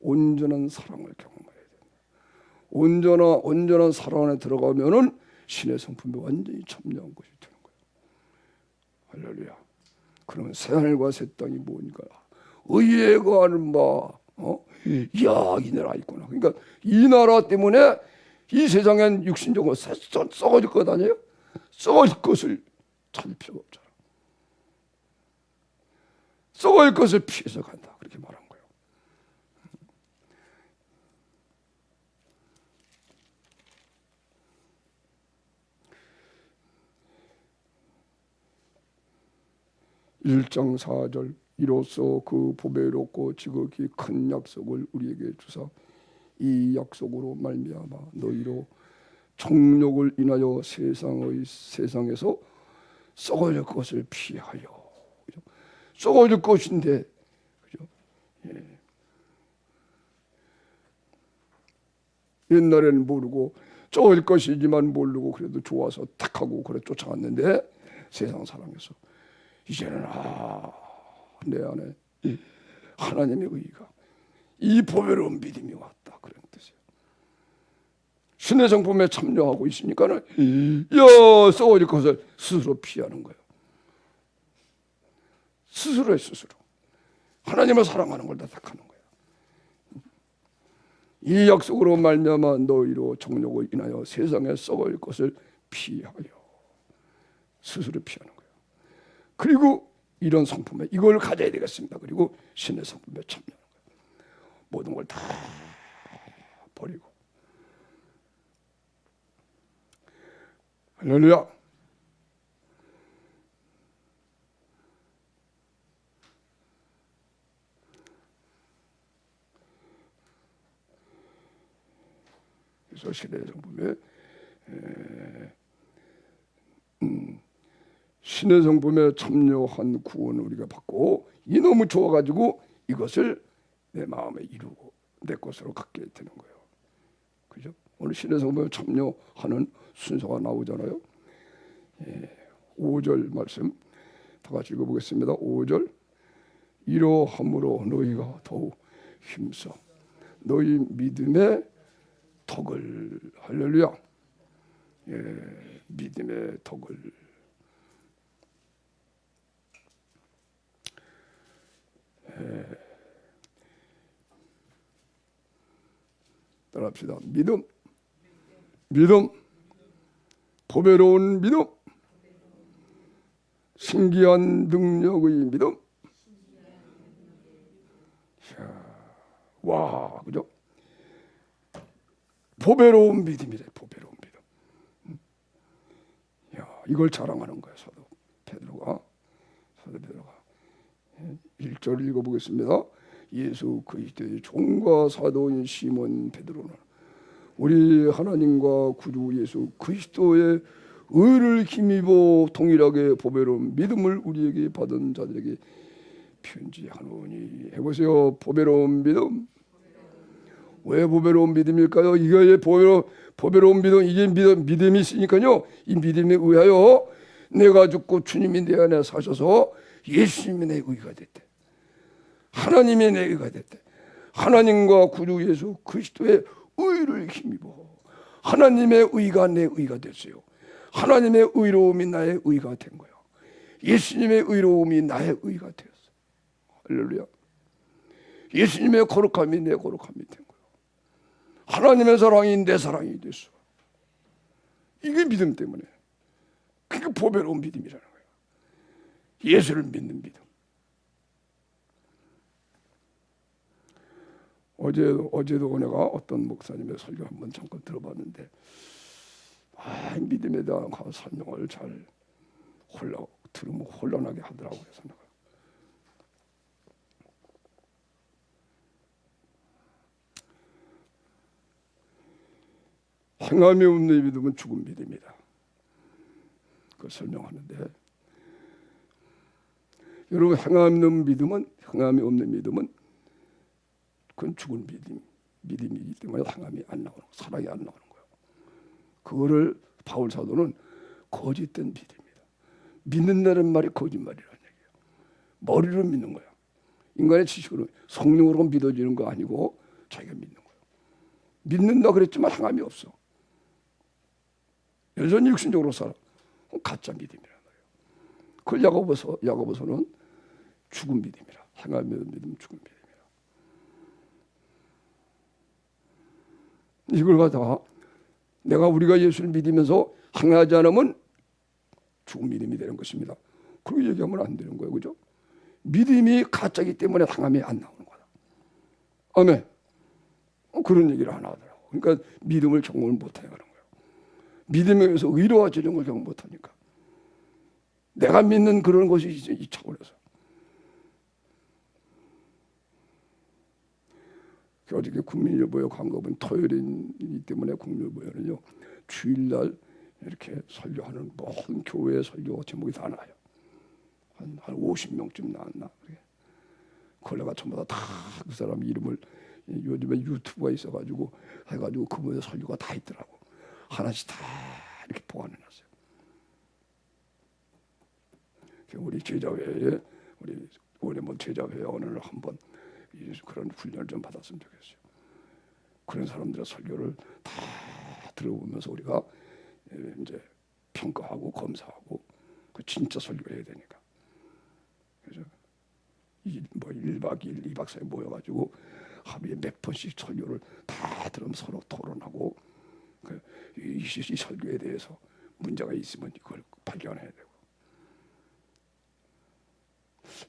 온전한 사랑을 경험해야 된다. 온전한 사랑 안에 들어가면은 신의 성품에 완전히 참여한 것이 되는 거예요. 할렐루야. 그러면 새 하늘과 새 땅이 뭐니까? 의에 거하는 바, 이야, 이 나라 있구나. 그러니까 이 나라 때문에 이 세상엔 육신적으로 썩어질 것 아니에요? 썩어질 것을 찾을 필요가 없잖아. 썩어질 것을 피해서 간다. 그렇게 말한 거예요. (1장 4절) 이로써 그 보배롭고 지극히 큰 약속을 우리에게 주사 이 약속으로 말미암아 너희로 정욕을 인하여 세상에서 썩어질 것을 피하여. 그죠? 썩어질 것인데, 그죠? 옛날에는 모르고 썩어질 것이지만 모르고 그래도 좋아서 탁 하고 그래 쫓아갔는데, 세상 사랑에서 이제는 내 안에 하나님의 의가, 이 보배로운 믿음이 왔다, 그런 뜻이에요. 신의 성품에 참여하고 있으니까는 썩어질 것을 스스로 피하는 거예요. 스스로 하나님을 사랑하는 걸 다 택하는 거예요. 이 약속으로 말미암아 너희로 정욕을 인하여 세상에 썩어질 것을 피하여, 스스로 피하는 거예요. 그리고 이런 성품에 이걸 가져야 되겠습니다. 그리고 신의 성품에 참여하는 거예요. 모든 걸 다 버리고. 할렐루야. 그래서 신의 성품에 신의 성품에 참여한 구원을 우리가 받고, 이 너무 좋아가지고 이것을 내 마음에 이루고 내 것으로 갖게 되는 거예요. 그죠? 오늘 신의 성품에 참여하는 순서가 나오잖아요. 5절 말씀 다 같이 읽어보겠습니다. 5절 이러함으로 너희가 더욱 힘써 너희 믿음의 덕을, 할렐루야, 믿음의 덕을, 따라합시다. 믿음, 보배로운 믿음, 신기한 능력의 믿음. 와, 그죠? 보배로운 믿음이래, 보배로운 믿음. 야, 이걸 자랑하는 거야, 사도 베드로가. 1절 읽어보겠습니다. 예수 그리스도의 종과 사도인 시몬 베드로는 우리 하나님과 구주 예수 그리스도의 의를 힘입어 동일하게 보배로운 믿음을 우리에게 받은 자들에게 편지하노니. 해보세요. 보배로운 믿음. 왜 보배로운 믿음일까요? 이게 보배로운 믿음, 이게 믿음이 있으니까요. 이 믿음에 의하여 내가 죽고 주님이 내 안에 사셔서 예수님이 내 의가 됐대. 하나님이 내 의가 됐대. 하나님과 구주 예수 그리스도의 의를 힘입어 하나님의 의가 내 의가 됐어요. 하나님의 의로움이 나의 의가 된 거예요. 예수님의 의로움이 나의 의가 되었어. 할렐루야. 예수님의 거룩함이 내 거룩함이 된 거예요. 하나님의 사랑이 내 사랑이 됐어. 이게 믿음 때문에. 그게 보배로운 믿음이라는 거예요. 예수를 믿는 믿음. 어제도 내가 어떤 목사님의 설교 한번 잠깐 들어봤는데, 믿음에 대한 설명을 잘 들으면 혼란하게 하더라고요. 그래서 행함이 없는 믿음은 죽은 믿음이다. 그걸 설명하는데, 여러분 행함이 없는 믿음은 그건 죽은 믿음이기 때문에 행함이 안 나오는, 사랑이 안 나오는 거예요. 그거를 바울 사도는 거짓된 믿음이다. 믿는다는 말이 거짓말이라는 얘기예요. 머리로 믿는 거야. 인간의 지식으로, 성령으로 믿어지는 거 아니고 자기가 믿는 거예요. 믿는다 그랬지만 행함이 없어. 여전히 육신적으로 살아. 가짜 믿음이라는 거예요. 그걸 야고보서는 죽은 믿음이라. 행함이 없는 믿음, 죽은 믿음이라. 이걸 갖다가 우리가 예수를 믿으면서 행하지 않으면 죽은 믿음이 되는 것입니다. 그렇게 얘기하면 안 되는 거예요. 그죠? 믿음이 가짜이기 때문에 행함이 안 나오는 거다. 아멘. 그런 얘기를 하나 하더라고. 그러니까 믿음을 경험을 못하게 하는 거예요. 믿음에 의해서 의로워지는 걸 경험 못하니까. 내가 믿는 그런 것이 이 차원에서. 어저께 국민일보에 광고 본 토요일이기 때문에 국민일보에는요 주일날 이렇게 설교하는 모든 교회 설교 제목이 다 나와요. 한 50명쯤 나왔나. 그걸 내가 전부 다 그 사람 이름을, 요즘에 유튜브가 있어가지고 해가지고 그분의 설교가 다 있더라고. 하나씩 다 이렇게 보관해놨어요. 우리 제자회에 우리 올해만 제자회 오늘 한번 그런 훈련을 좀 받았으면 좋겠어요. 그런 사람들의 설교를 다 들어보면서 우리가 이제 평가하고 검사하고 그 진짜 설교해야 되니까. 그래서 1박 2일, 2박 4일 모여가지고 하루에 몇 번씩 설교를 다 들으면 서로 토론하고 이 설교에 대해서 문제가 있으면 그걸 발견해야 되고.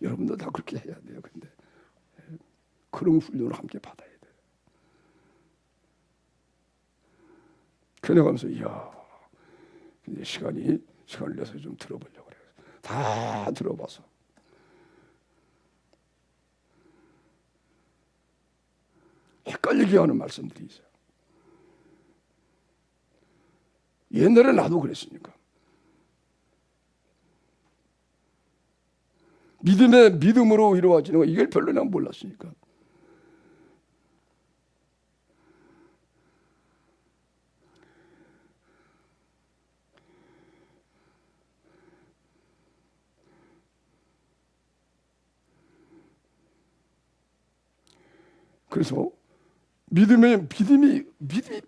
여러분도 다 그렇게 해야 돼요. 근데 그런 훈련을 함께 받아야 돼요. 그래가면서 근데 시간을 내서 좀 들어보려고 그래요. 다 들어봐서 헷갈리게 하는 말씀들이 있어요. 옛날에 나도 그랬으니까. 믿음으로 이루어지는 거 이걸 별로 난 몰랐으니까. 그래서 믿음이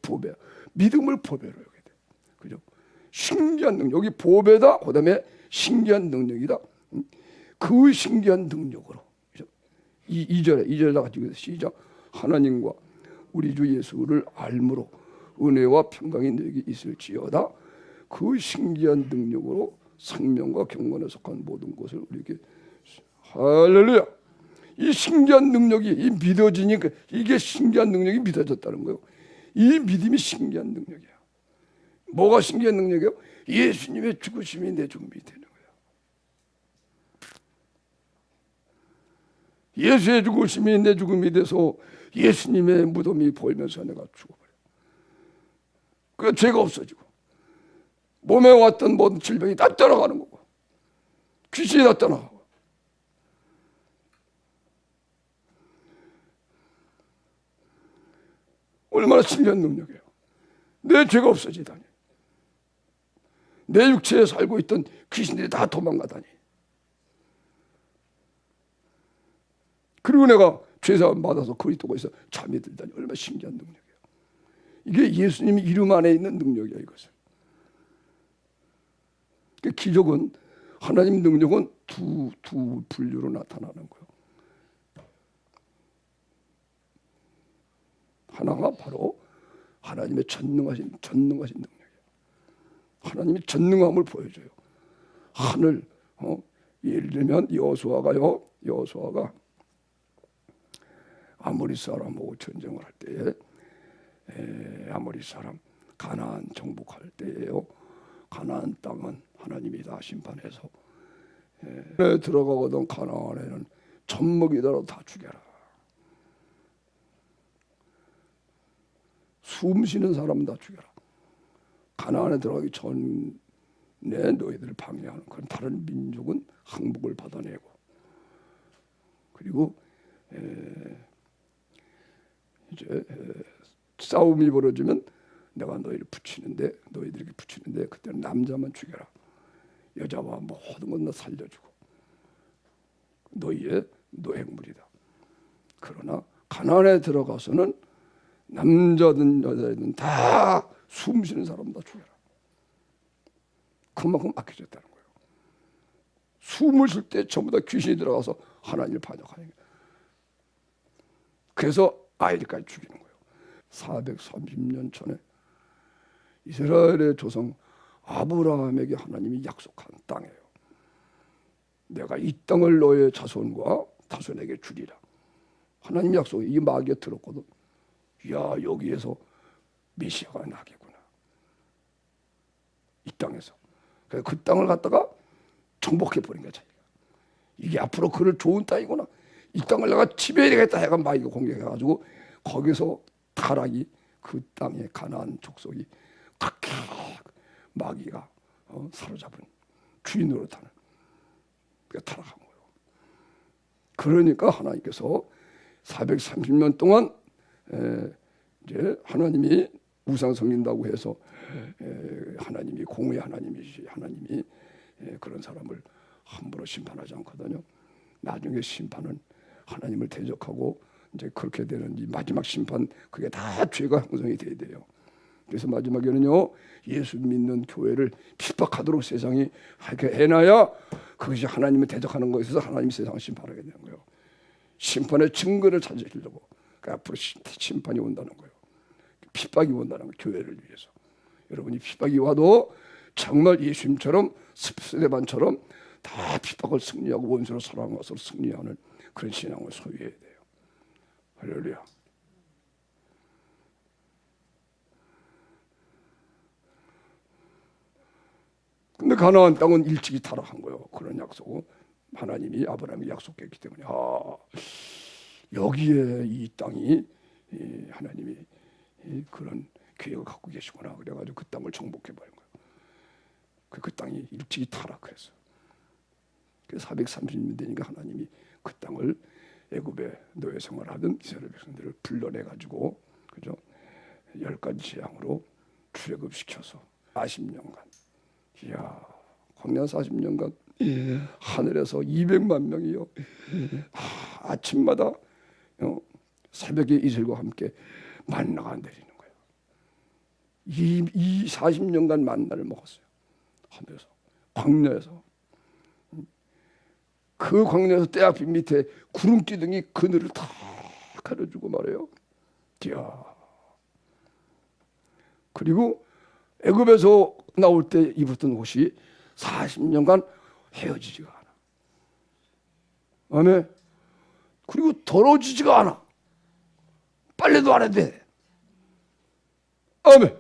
보배야. 믿음을 보배로 여겨야 돼. 그죠? 신기한 능력. 여기 보배다. 그다음에 신기한 능력이다. 그 신기한 능력으로. 그죠? 2절에다가 시작. 하나님과 우리 주 예수를 알므로 은혜와 평강이 너에게 있을지어다. 그 신기한 능력으로 생명과 경건에 속한 모든 것을 우리에게. 할렐루야. 이 신기한 능력이 믿어지니까 이게 신기한 능력이 믿어졌다는 거예요. 이 믿음이 신기한 능력이야. 뭐가 신기한 능력이에요? 예수님의 죽으심이 내 죽음이 되는 거예요. 예수의 죽으심이 내 죽음이 돼서 예수님의 무덤이 보이면서 내가 죽어버려. 그 죄가 없어지고 몸에 왔던 모든 질병이 다 떠나가는 거고 귀신이 다 떠나가고. 얼마나 신기한 능력이에요. 내 죄가 없어지다니. 내 육체에 살고 있던 귀신들이 다 도망가다니. 그리고 내가 죄사함 받아서 그리스도에서 잠이 들다니. 얼마나 신기한 능력이에요. 이게 예수님 이름 안에 있는 능력이야. 이것은. 기적은, 하나님 능력은 두 분류로 나타나는 거예요. 하나가 바로 하나님의 전능하신 능력이에요. 하나님이 전능함을 보여줘요. 하늘, 예를 들면 여호수아가 아모리 사람하고 전쟁을 할 때에, 아모리 사람 가나안 정복할 때예요. 가나안 땅은 하나님이 다 심판해서 들어가거든. 가나안에는 젖먹이더라도 다 죽여라. 숨 쉬는 사람은 다 죽여라. 가나안에 들어가기 전에 너희들을 방해하는 그런 다른 민족은 항복을 받아내고, 그리고 이제 싸움이 벌어지면 내가 너희들에게 붙이는데 그때는 남자만 죽여라. 여자와 모든 건 다 살려주고 너희의 노획물이다. 그러나 가나안에 들어가서는 남자든 여자든 다 숨쉬는 사람 다 죽여라. 그만큼 막혀졌다는 거예요. 숨을 쉴 때 전부 다 귀신이 들어가서 하나님을 반역하는 거예요. 그래서 아이들까지 죽이는 거예요. 430년 전에 이스라엘의 조상 아브라함에게 하나님이 약속한 땅이에요. 내가 이 땅을 너의 자손과 다손에게 주리라. 하나님 약속이 이 마귀가 들었거든. 야, 여기에서 메시아가 나겠구나. 이 땅에서. 그래서 그 땅을 갖다가 정복해버린 거야, 자기가. 이게 앞으로 그럴 좋은 땅이구나. 이 땅을 내가 지배해야 되겠다 해가 마귀가 공격해가지고 거기서 타락이, 그 땅의 가나안 족속이 그렇게 마귀가 사로잡은 주인으로 타는, 타락한 거예요. 그러니까 하나님께서 430년 동안 이제 하나님이 우상 섬긴다고 해서 하나님이 공의 하나님이시, 하나님이 그런 사람을 함부로 심판하지 않거든요. 나중에 심판은 하나님을 대적하고 이제 그렇게 되는 이 마지막 심판, 그게 다 죄가 형성이 돼야 돼요. 그래서 마지막에는요, 예수 믿는 교회를 핍박하도록 세상이 하게 해놔야 그것이 하나님을 대적하는 것에 있어서 하나님이 세상을 심판하게 되는 거예요. 심판의 증거를 찾으시려고. 그러니까 앞으로 심판이 온다는 거예요. 핍박이 온다는 거예요. 교회를 위해서. 여러분이 핍박이 와도 정말 예수님처럼 스데반처럼 다 핍박을 승리하고 원수로 사랑하는 것으로 승리하는 그런 신앙을 소유해야 돼요. 할렐루야. 근데 가나안 땅은 일찍이 타락한 거예요. 그런 약속은 하나님이 아브라함이 약속했기 때문에, 여기에 이 땅이 하나님이 그런 계획을 갖고 계시구나. 그래가지고 그 땅을 정복해버린 거예요. 그 땅이 일찍이 타락했어요. 그래서 430년 되니까 하나님이 그 땅을 애굽에 노예 생활하던 이스라엘 백성들을 불러내가지고, 그죠? 10가지 재앙으로 출애굽시켜서 40년간, 이야, 광야 40년간 하늘에서 200만 명이요, 아침마다 새벽에 이슬과 함께 만나가 내리는 거예요. 이 40년간 만나를 먹었어요. 하늘에서, 광야에서. 그 광야에서 떼약빛 밑에 구름기둥이 그늘을 다 가려주고 말해요. 이야. 그리고 애굽에서 나올 때 입었던 옷이 40년간 헤어지지가 않아. 아멘. 그리고 더러워지지가 않아. 빨래도 안 해도 돼. 아멘.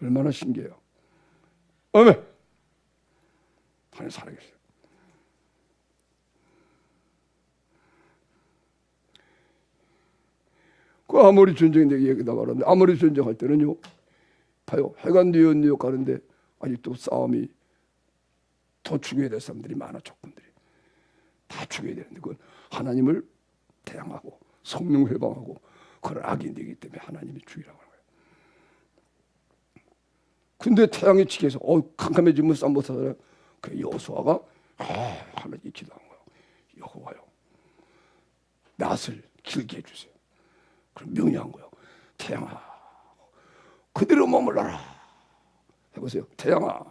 얼마나 신기해요. 아멘. 하나님 살아계세요. 그 아모리 전쟁 얘기다 말하는데 아모리 전쟁할 때는요. 봐요. 해가 뉘엿뉘엿 가는데 아직도 싸움이 더 죽여야 될 사람들이 많아. 적군들이 다 죽여야 되는데 그건 하나님을 대항하고 성령 회방하고 그런 악인이기 때문에 하나님이 죽이라고 하는 거예요. 근데 태양이 지켜서 캄캄해지면 싸움 못하잖아요. 그 여호수아가 하나님 기도한 거예요. 여호와요, 낫을 길게 해주세요. 그럼 명령한 거예요. 태양아, 그대로 머물러라. 해보세요. 태양아,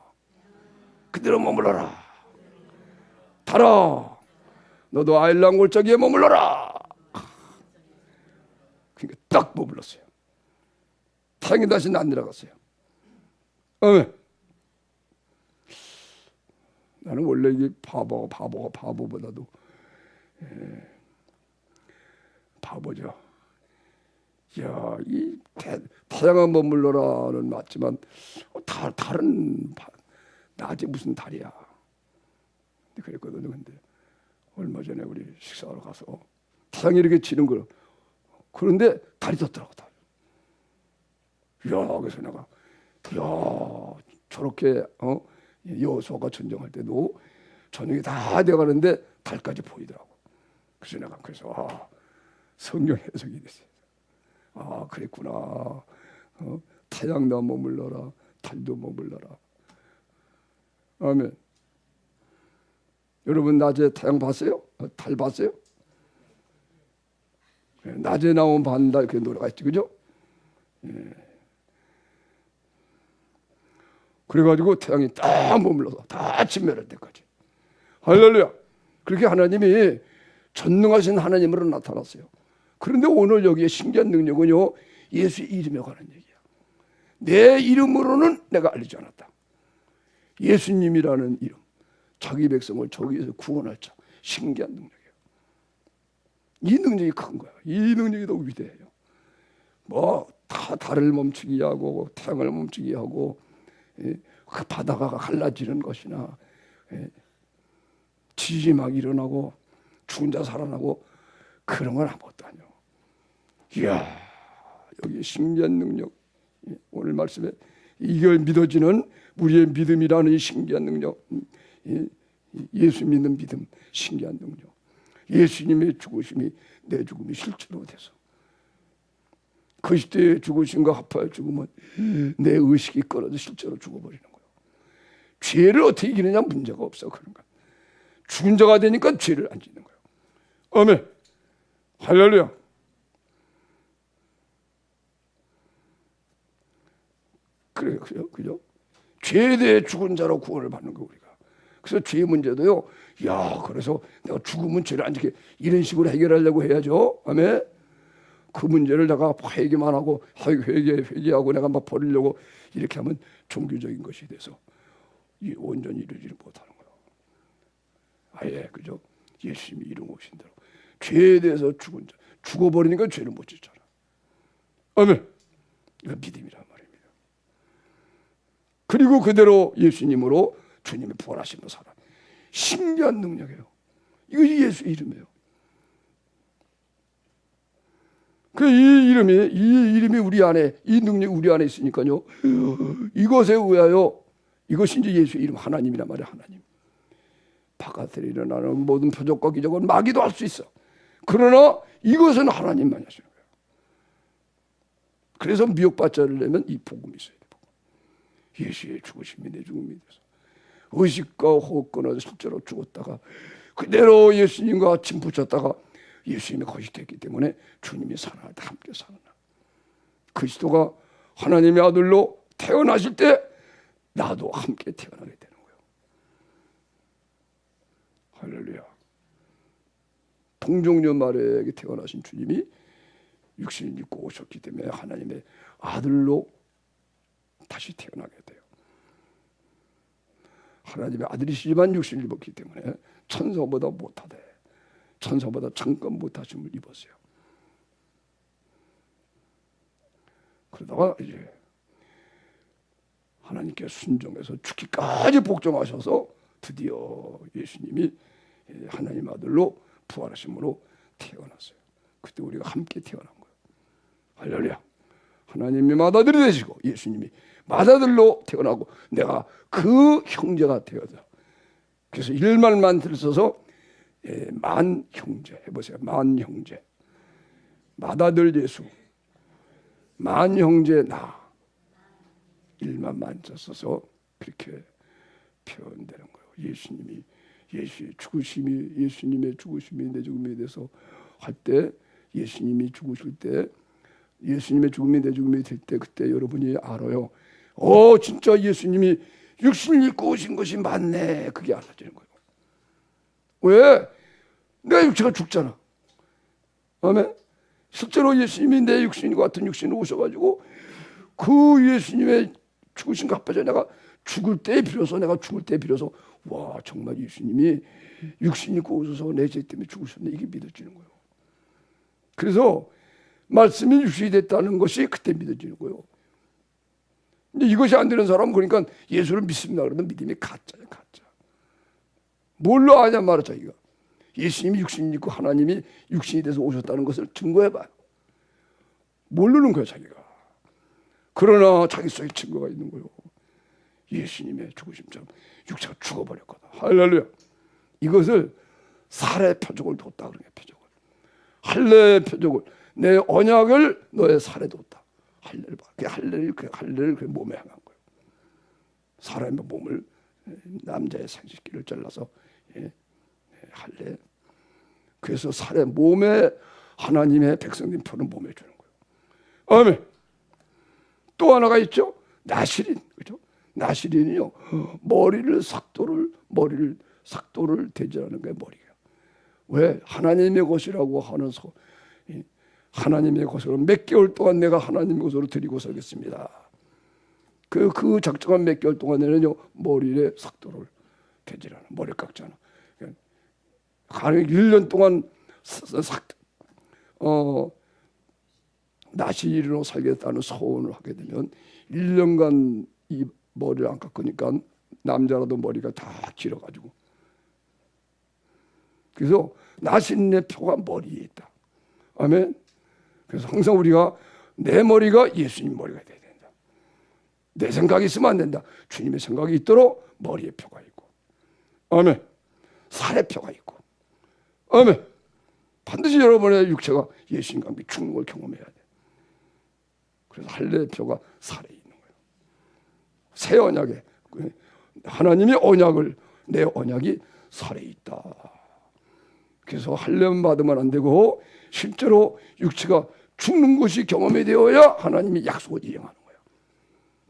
그대로 머물러라. 달아, 너도 아일랑 골짜기에 머물러라. 그러니까 딱 머물렀어요. 태양이 다시는 안 내려갔어요. 나는 원래 이게 바보보다도 바보죠. 야, 이 태양아 머물러라는 맞지만 다른 낮에 무슨 달이야. 그랬거든요. 근데 얼마 전에 우리 식사하러 가서 태양이 이렇게 지는 거 그런데 달이 떴더라고. 야, 그래서 내가 저렇게 여호수아가 전쟁할 때도 저녁이 다 돼가는데 달까지 보이더라고. 그래서 성경 해석이 됐어요. 그랬구나. 태양도 머물러라, 달도 머물러라. 아멘. 여러분 낮에 태양 봤어요? 달 봤어요? 낮에 나온 반달 그 노래가 있지, 그죠? 그래가지고 태양이 딱 머물러서 다 침멸할 때까지. 할렐루야. 그렇게 하나님이 전능하신 하나님으로 나타났어요. 그런데 오늘 여기에 신기한 능력은요, 예수의 이름에 관한 얘기야. 내 이름으로는 내가 알리지 않았다. 예수님이라는 이름, 자기 백성을 저기에서 구원할 자. 신기한 능력이에요. 이 능력이 큰 거야. 이 능력이 더 위대해요. 다 달을 멈추게 하고 태양을 멈추게 하고 그 바다가 갈라지는 것이나 지진이 막 일어나고 죽은 자 살아나고 그런 건 아무것도 아니요. 이야, 여기 신기한 능력. 오늘 말씀에 이걸 믿어지는 우리의 믿음이라는 이 신기한 능력, 예수 믿는 믿음, 신기한 능력. 예수님의 죽으심이 내 죽음이 실제로 돼서 그리스도의 죽으심과 합하여 죽으면 내 의식이 끊어져 실제로 죽어버리는 거예요. 죄를 어떻게 이기느냐 문제가 없어. 그런 거. 죽은 자가 되니까 죄를 안 짓는 거예요. 아멘. 할렐루야. 그래요, 그죠? 죄에 대해 죽은 자로 구원을 받는 거 우리가. 그래서 죄 문제도요. 그래서 내가 죽으면 죄를 안 지게 이런 식으로 해결하려고 해야죠. 아멘. 그 문제를 내가 회개만 하고 회개하고 내가 막 버리려고 이렇게 하면 종교적인 것이 돼서 온전히 이루지를 못하는 거예요. 아예 그죠? 예수님이 이루신 대로 죄에 대해서 죽은 자 죽어버리니까 죄를 못 짓잖아. 아멘. 이거 믿음이란 말입니다. 그리고 그대로 예수님으로 주님이 부활하시는 사람. 신기한 능력이에요. 이것이 예수 이름이에요. 이 이름이 우리 안에, 이 능력이 우리 안에 있으니까요. 이것에 의하여 이것이 이제 예수의 이름, 하나님이란 말이야, 하나님. 바깥에 일어나는 모든 표적과 기적은 마귀도 할 수 있어. 그러나 이것은 하나님만 하시는 거예요. 그래서 미혹받지 않으려면 이 복음이 있어야 돼. 복음. 예수의 죽으심이 내 죽음이 돼서 의식과 호흡 끊어서 실제로 죽었다가 그대로 예수님과 침 붙였다가 예수님이 거식됐기 때문에 주님이 살아날 때 함께 살아나. 그리스도가 하나님의 아들로 태어나실 때 나도 함께 태어나게 되는 거예요. 할렐루야. 동정녀 마리아에게 태어나신 주님이 육신을 입고 오셨기 때문에 하나님의 아들로 다시 태어나게 돼요. 하나님의 아들이시지만 육신을 입었기 때문에 천사보다 못하되 천사보다 잠깐 못하심을 입었어요. 그러다가 이제 하나님께 순종해서 죽기까지 복종하셔서 드디어 예수님이 하나님 아들로 부활하심으로 태어났어요. 그때 우리가 함께 태어난 거예요. 할렐루야. 하나님이 맏아들이 되시고 예수님이 맏아들로 태어나고 내가 그 형제가 되어서, 그래서 일말만 들써서 만 형제 해보세요. 만 형제, 맏아들 예수, 만 형제 나, 일만만 써서 그렇게 표현되는 거예요. 예수님의 죽으심이 내 죽음에 대해서 할 때, 예수님이 죽으실 때, 예수님의 죽음이 내 죽음이 될 때, 그때 여러분이 알아요. 진짜 예수님이 육신을 입고 오신 것이 맞네. 그게 알아지는 거예요. 왜? 내 육체가 죽잖아. 아멘. 실제로 예수님이 내 육신과 같은 육신으로 오셔가지고 그 예수님의 죽으신 것 앞에서 내가 죽을 때 비로소, 와, 정말 예수님이 육신 입고 오셔서 내 죄 때문에 죽으셨네. 이게 믿어지는 거예요. 그래서 말씀이 육신이 됐다는 것이 그때 믿어지는 거예요. 근데 이것이 안 되는 사람은, 그러니까 예수를 믿습니다 그러면 믿음이 가짜야, 가짜. 뭘로 아냐 말이야. 자기가 예수님이 육신이 있고 하나님이 육신이 돼서 오셨다는 것을 증거해봐요. 모르는 거야 자기가. 그러나 자기 속에 증거가 있는 거예요. 예수님의 죽으심처럼 육체가 죽어버렸거든. 할렐루야. 이것을 살의 표적을 뒀다 그런 게 표적을. 할례의 표적을, 내 언약을 너의 살에 뒀다. 할례를 봐. 그 할례를 그 몸에 행한 거예요. 사람의 몸을, 남자의 생식기를 잘라서 할례. 그래서 살의 몸에 하나님의 백성님 표는 몸에 주는 거예요. 아멘. 또 하나가 있죠. 나시린, 그죠? 나시린이요. 머리를 삭도를 대지라는 게 머리예요. 왜? 하나님의 것이라고 하는 하나님의 것으로 몇 개월 동안 내가 하나님의 것으로 드리고 살겠습니다. 그 작정한 몇 개월 동안에는요, 머리에 삭도를 대지라는, 머리 깎잖아. 가령 1년 동안 나시린으로 살겠다는 소원을 하게 되면 1년간 이 머리를 안 깎으니까 남자라도 머리가 다 길어가지고, 그래서 나시린의 표가 머리에 있다. 아멘. 그래서 항상 우리가 내 머리가 예수님 머리가 돼야 된다. 내 생각이 있으면 안 된다. 주님의 생각이 있도록 머리에 표가 있고, 아멘. 살의 표가 있고, 아멘. 반드시 여러분의 육체가 예수님과 함께 죽는 걸 경험해야 돼. 그래서 할례의 표가 살에 있는 거예요. 새 언약에 하나님의 언약을, 내 언약이 살에 있다. 그래서 할례만 받으면 안 되고 실제로 육체가 죽는 것이 경험이 되어야 하나님이 약속을 이행하는 거예요.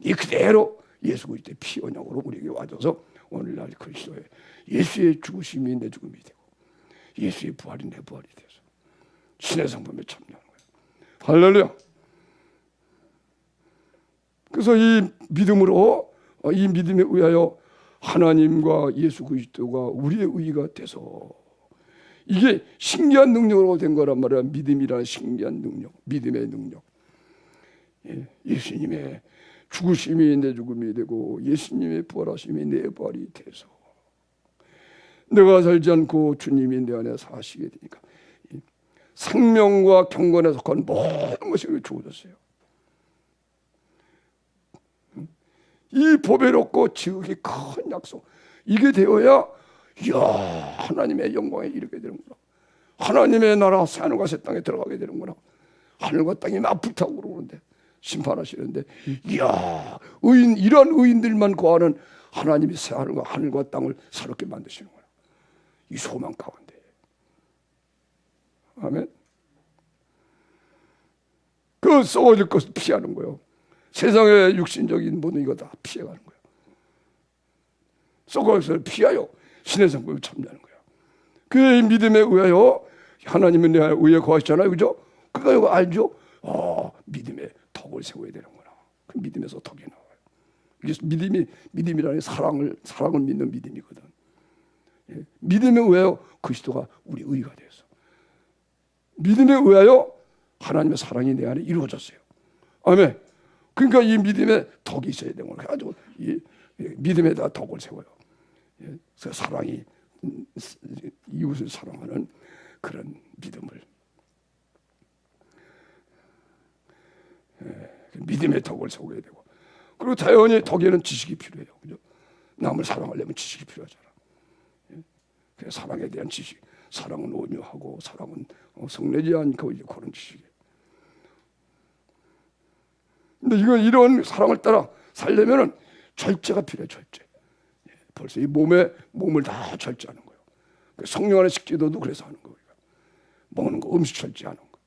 이 그대로 예수 그리스도의 피 언약으로 우리에게 와줘서 오늘날 그리스도의 예수의 죽으심이 내 죽음이 되고 예수의 부활이 내 부활이 돼서 신의 성품에 참여하는 거예요. 할렐루야. 그래서 이 믿음으로, 이 믿음에 의하여 하나님과 예수 그리스도가 우리의 의가 돼서, 이게 신기한 능력으로 된 거란 말이야. 믿음이라는 신기한 능력, 믿음의 능력. 예수님의 죽으심이 내 죽음이 되고 예수님의 부활하심이 내 부활이 돼서 내가 살지 않고 주님이 내 안에 사시게 되니까 생명과 경건에 속한 모든 것이 주어졌어요. 이 보배롭고 지극히 큰 약속, 이게 되어야 이야, 하나님의 영광에 이르게 되는구나. 하나님의 나라 하늘과 새 땅에 들어가게 되는구나. 하늘과 땅이 막 불타고 그러는데 심판하시는데, 이야, 이런 의인들만 구하는 하나님이 새 하늘과 땅을 새롭게 만드시는구나. 이 소망 가운데. 아멘. 그 썩어질 것을 피하는 거예요. 세상의 육신적인 모든 이거 다 피해가는 거예요. 썩어질 것을 피하여 신의 성품을 참여하는 거예요. 그 믿음에 의하여 하나님은 내 의에 거하시잖아요, 그죠? 그거 이거 알죠? 믿음의 덕을 세워야 되는구나. 그 믿음에서 덕이 나와요. 그래서 믿음이라는 사랑을 믿는 믿음이거든. 믿음에 의하여 그리스도가 우리 의가 되어서, 믿음에 의하여 하나님의 사랑이 내 안에 이루어졌어요. 아멘. 그러니까 이 믿음에 덕이 있어야 되는 거예요. 아주 이 믿음에다 덕을 세워요. 그래서 사랑이, 이웃을 사랑하는 그런 믿음을. 믿음의 덕을 세워야 되고, 그리고 당연히 덕에는 지식이 필요해요. 그죠? 남을 사랑하려면 지식이 필요하잖아. 그래서 사랑에 대한 지식, 사랑은 온유하고 사랑은 성내지 않고 이제 그런 지식이에요. 근데 이런 사랑을 따라 살려면은 절제가 필요해. 절제. 벌써 이 몸을 다 절제하는 거예요. 성령 안에 식기도도 그래서 하는 거예요. 먹는 거 음식 절제하는 거,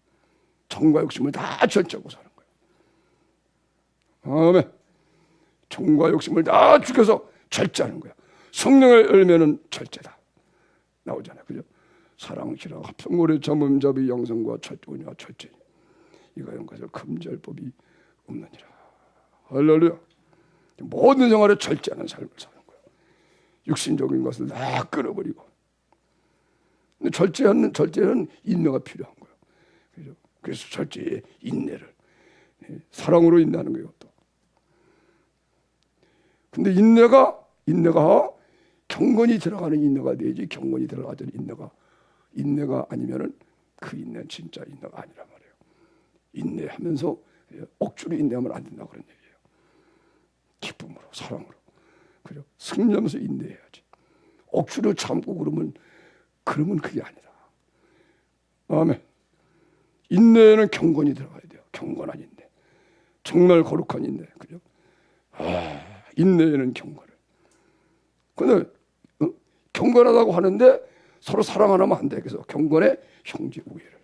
정과 욕심을 다 절제하고 사는 거예요. 아멘. 정과 욕심을 다 죽여서 절제하는 거야. 성령을 열면은 절제다 나오잖아요. 그죠? 사랑, 희락, 합성, 오래, 참음, 자비, 양성과 온유와 절제, 이런 것을 금절법이 없느니라. 할렐루야. 모든 생활에 절제하는 삶을 사는 거야. 육신적인 것을 다 끊어버리고. 근데 절제는 인내가 필요한 거예요. 그죠? 그래서 절제의 인내를 사랑으로 인내하는 거예요. 또. 근데 인내가 경건이 들어가는 인내가 되지, 경건이 들어가는 인내가 아니면은 그 인내는 진짜 인내가 아니란 말이에요. 인내하면서 억지로 인내하면 안 된다 그런 얘기예요. 기쁨으로, 사랑으로, 그죠? 승리하면서 인내해야지. 억지로 참고 그러면 그게 아니라. 아멘. 인내에는 경건이 들어가야 돼요. 경건한 인내, 정말 거룩한 인내, 그죠? 인내에는 경건을. 근데 경건하다고 하는데 서로 사랑 안 하면 안 돼. 그래서 경건의 형제 우애를.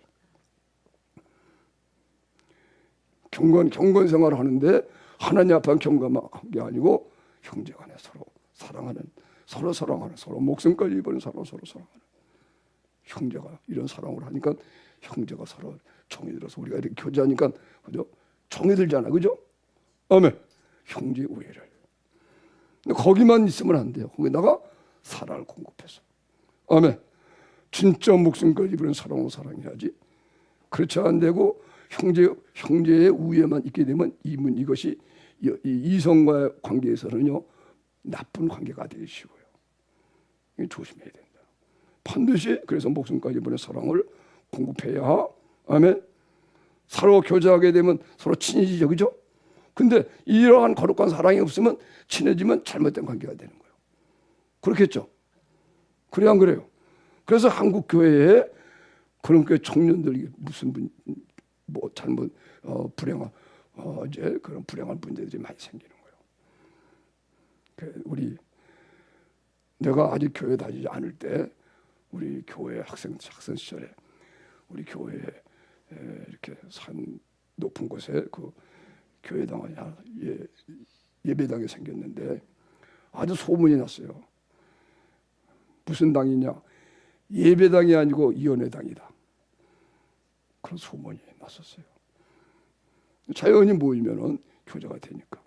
경건 생활을 하는데 하나님 앞에 경건한 게 아니고 형제간에 서로 사랑하는, 서로 목숨까지 입은 서로 사랑하는 형제가 이런 사랑을 하니까 형제가 서로 정이 들어서 우리가 이렇게 교제하니까, 그죠? 정이 들잖아, 그죠? 아멘. 형제 우애를. 근데 거기만 있으면 안 돼요. 거기다가 사랑을 공급해서. 아멘. 진짜 목숨까지 입은 사랑으로 사랑해야지. 그렇지 안 되고 형제의 우애만 있게 되면 이것이 이성과의 관계에서는요 나쁜 관계가 되기 쉬워요. 조심해야 된다. 반드시 그래서 목숨까지 입은 사랑을 공급해야, 아멘. 서로 교제하게 되면 서로 친해지죠, 그죠? 근데 이러한 거룩한 사랑이 없으면 친해지면 잘못된 관계가 되는 거예요. 그렇겠죠? 그래 안 그래요? 그래서 한국 교회에 그런 게 청년들이 무슨 잘못 불행한 이제 그런 불행한 문제들이 많이 생기는 거예요. 내가 아직 교회 다니지 않을 때 우리 교회 학생 시절에 우리 교회에 이렇게 산 높은 곳에 그 교회당이 예배당이 생겼는데 아주 소문이 났어요. 무슨 당이냐? 예배당이 아니고 연회당이다. 그런 소문이 났었어요. 자연히 모이면은 교제가 되니까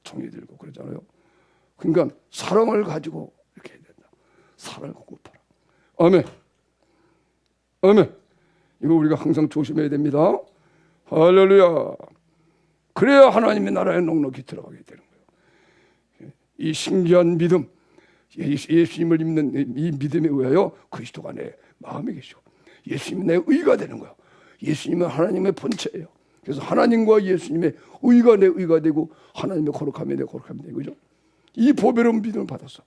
정이 들고 그러잖아요. 그러니까 사랑을 가지고 이렇게 해야 된다. 사랑을 공급하라. 아멘. 아멘. 이거 우리가 항상 조심해야 됩니다. 할렐루야. 그래야 하나님의 나라에 넉넉히 들어가게 되는 거예요. 이 신기한 믿음, 예수님을 믿는 이 믿음에 의하여 그리스도가 내 마음에 계시고 예수님이 내 의가 되는 거예요. 예수님은 하나님의 본체예요. 그래서 하나님과 예수님의 의가 내 의가 되고 하나님의 거룩함이 내 거룩함이 되고, 그죠? 이 보배로운 믿음을 받았어.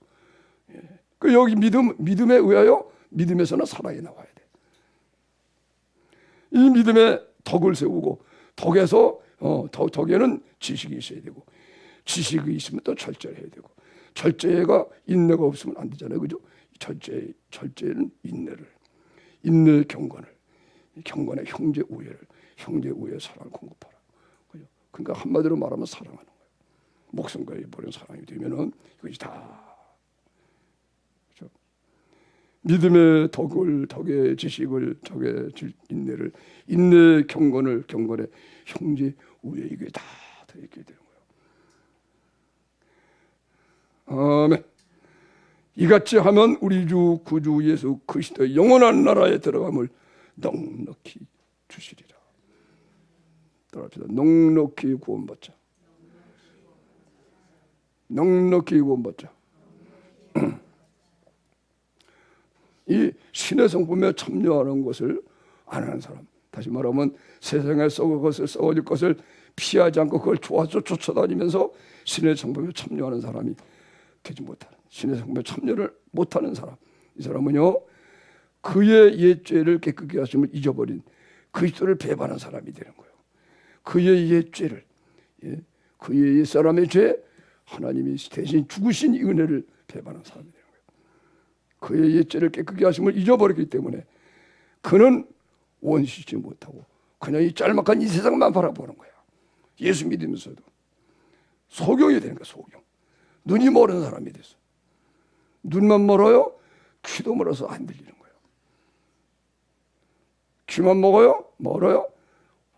그 여기 믿음에 의하여 믿음에서는 사랑이 나와야 돼. 이 믿음에 덕을 세우고 덕에서 덕에는 지식이 있어야 되고 지식이 있으면 또 절제를 해야 되고 절제가 인내가 없으면 안 되잖아요, 그죠? 절제는 인내의 경건의 형제 우애의 사랑을 공급하라. 그죠? 그러니까 한마디로 말하면 사랑하는 거예요. 목숨까지 버린 사랑이 되면은 이것이 다, 그죠? 믿음의 덕의 지식을, 덕의 인내를, 인내의 경건의 형제 우애, 이게 다 있게 되는 거예요. 아멘. 이같이 하면 우리 주 구주 예수 그리스도의 영원한 나라에 들어감을 넉넉히 주시리라. 따라합시다. 넉넉히 구원받자. 넉넉히 구원받자. 이 신의 성품에 참여하는 것을 안 하는 사람, 다시 말하면 세상에 썩어질 것을 피하지 않고 그걸 좋아서 쫓아다니면서 신의 성품에 참여하는 사람이 되지 못하는, 신의 성품에 참여를 못하는 사람, 이 사람은요 그의 옛 죄를 깨끗게 하심을 잊어버린 그리스도를 배반한 사람이 되는 거예요. 그의 옛 죄를, 그의 옛 사람의 죄, 하나님이 대신 죽으신 이 은혜를 배반한 사람이 되는 거예요. 그의 옛 죄를 깨끗게 하심을 잊어버렸기 때문에 그는 원시지 못하고 그냥 이 짤막한 이 세상만 바라보는 거야. 예수 믿으면서도 소경이 되는 거야. 소경. 눈이 멀은 사람이 됐어. 눈만 멀어요? 귀도 멀어서 안 들리는 거예요. 귀만 먹어요? 멀어요?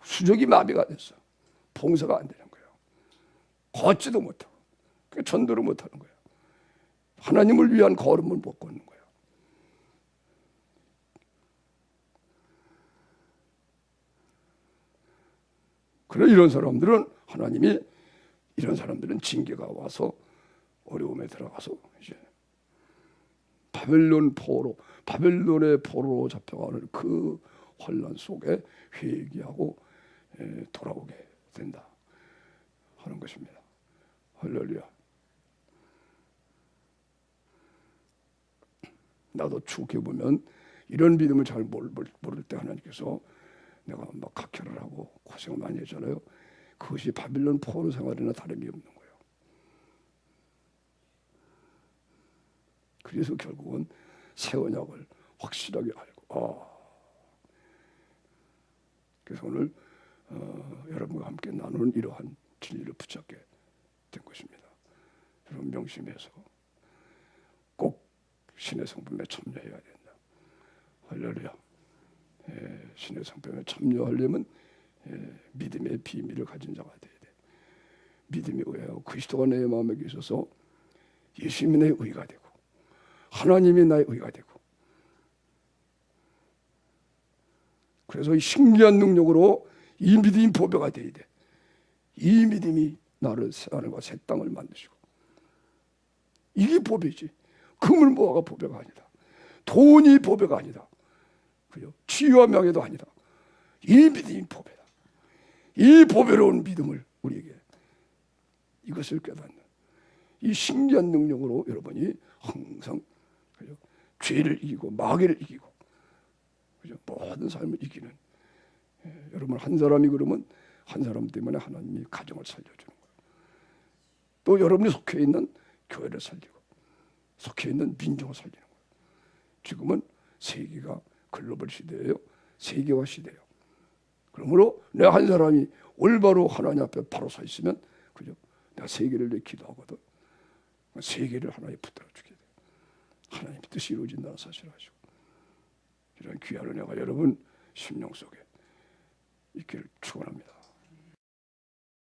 수족이 마비가 됐어. 봉사가 안 되는 거예요. 걷지도 못하고 전도를 못하는 거예요. 하나님을 위한 걸음을 못 걷는 거예요. 그래 이런 사람들은 하나님이 이런 사람들은 징계가 와서 어려움에 들어가서 이제 바벨론의 포로로 잡혀가는 그 혼란 속에 회개하고 돌아오게 된다 하는 것입니다. 할렐루야. 나도 추억해 보면 이런 믿음을 잘 모를 때 하나님께서 내가 막 각혈을 하고 고생을 많이 했잖아요. 그것이 바빌론 포로 생활이나 다름이 없는 거예요. 그래서 결국은 새 언약을 확실하게 알고 그래서 오늘 여러분과 함께 나누는 이러한 진리를 붙잡게 된 것입니다. 여러분 명심해서 꼭 신의 성품에 참여해야 된다. 할렐루야. 신의 성품에 참여하려면 믿음의 비밀을 가진 자가 돼야 돼. 믿음이 의하여 그리스도가 내 마음에 계셔서 예수님이 내 의가 되고 하나님이 나의 의가 되고 그래서 이 신기한 능력으로 이 믿음이 보배가 돼야 돼. 이 믿음이 나를 새 하늘과 새 땅을 만드시고 이게 보배지. 금을 모아가 보배가 아니다. 돈이 보배가 아니다. 그죠? 지위와 명예도 아니다. 이 믿음이 보배다. 이 보배로운 믿음을 우리에게 이것을 깨닫는 이 신기한 능력으로 여러분이 항상 그죠? 죄를 이기고 마귀를 이기고 그죠? 모든 삶을 이기는 여러분 한 사람이 그러면 한 사람 때문에 하나님이 가정을 살려주는 거예요. 또 여러분이 속해 있는 교회를 살리고 속해 있는 민족을 살리는 거예요. 지금은 세계가 글로벌 시대예요. 세계화 시대예요. 그러므로 내 한 사람이 올바로 하나님 앞에 바로 서 있으면 그죠? 내가 세계를 위해 기도하거든. 세계를 하나님 붙들어 주게 돼. 하나님의 뜻이 이루어진다는 사실을 아시고 이런 귀한 은혜가 여러분 심령 속에 있기를 축원합니다.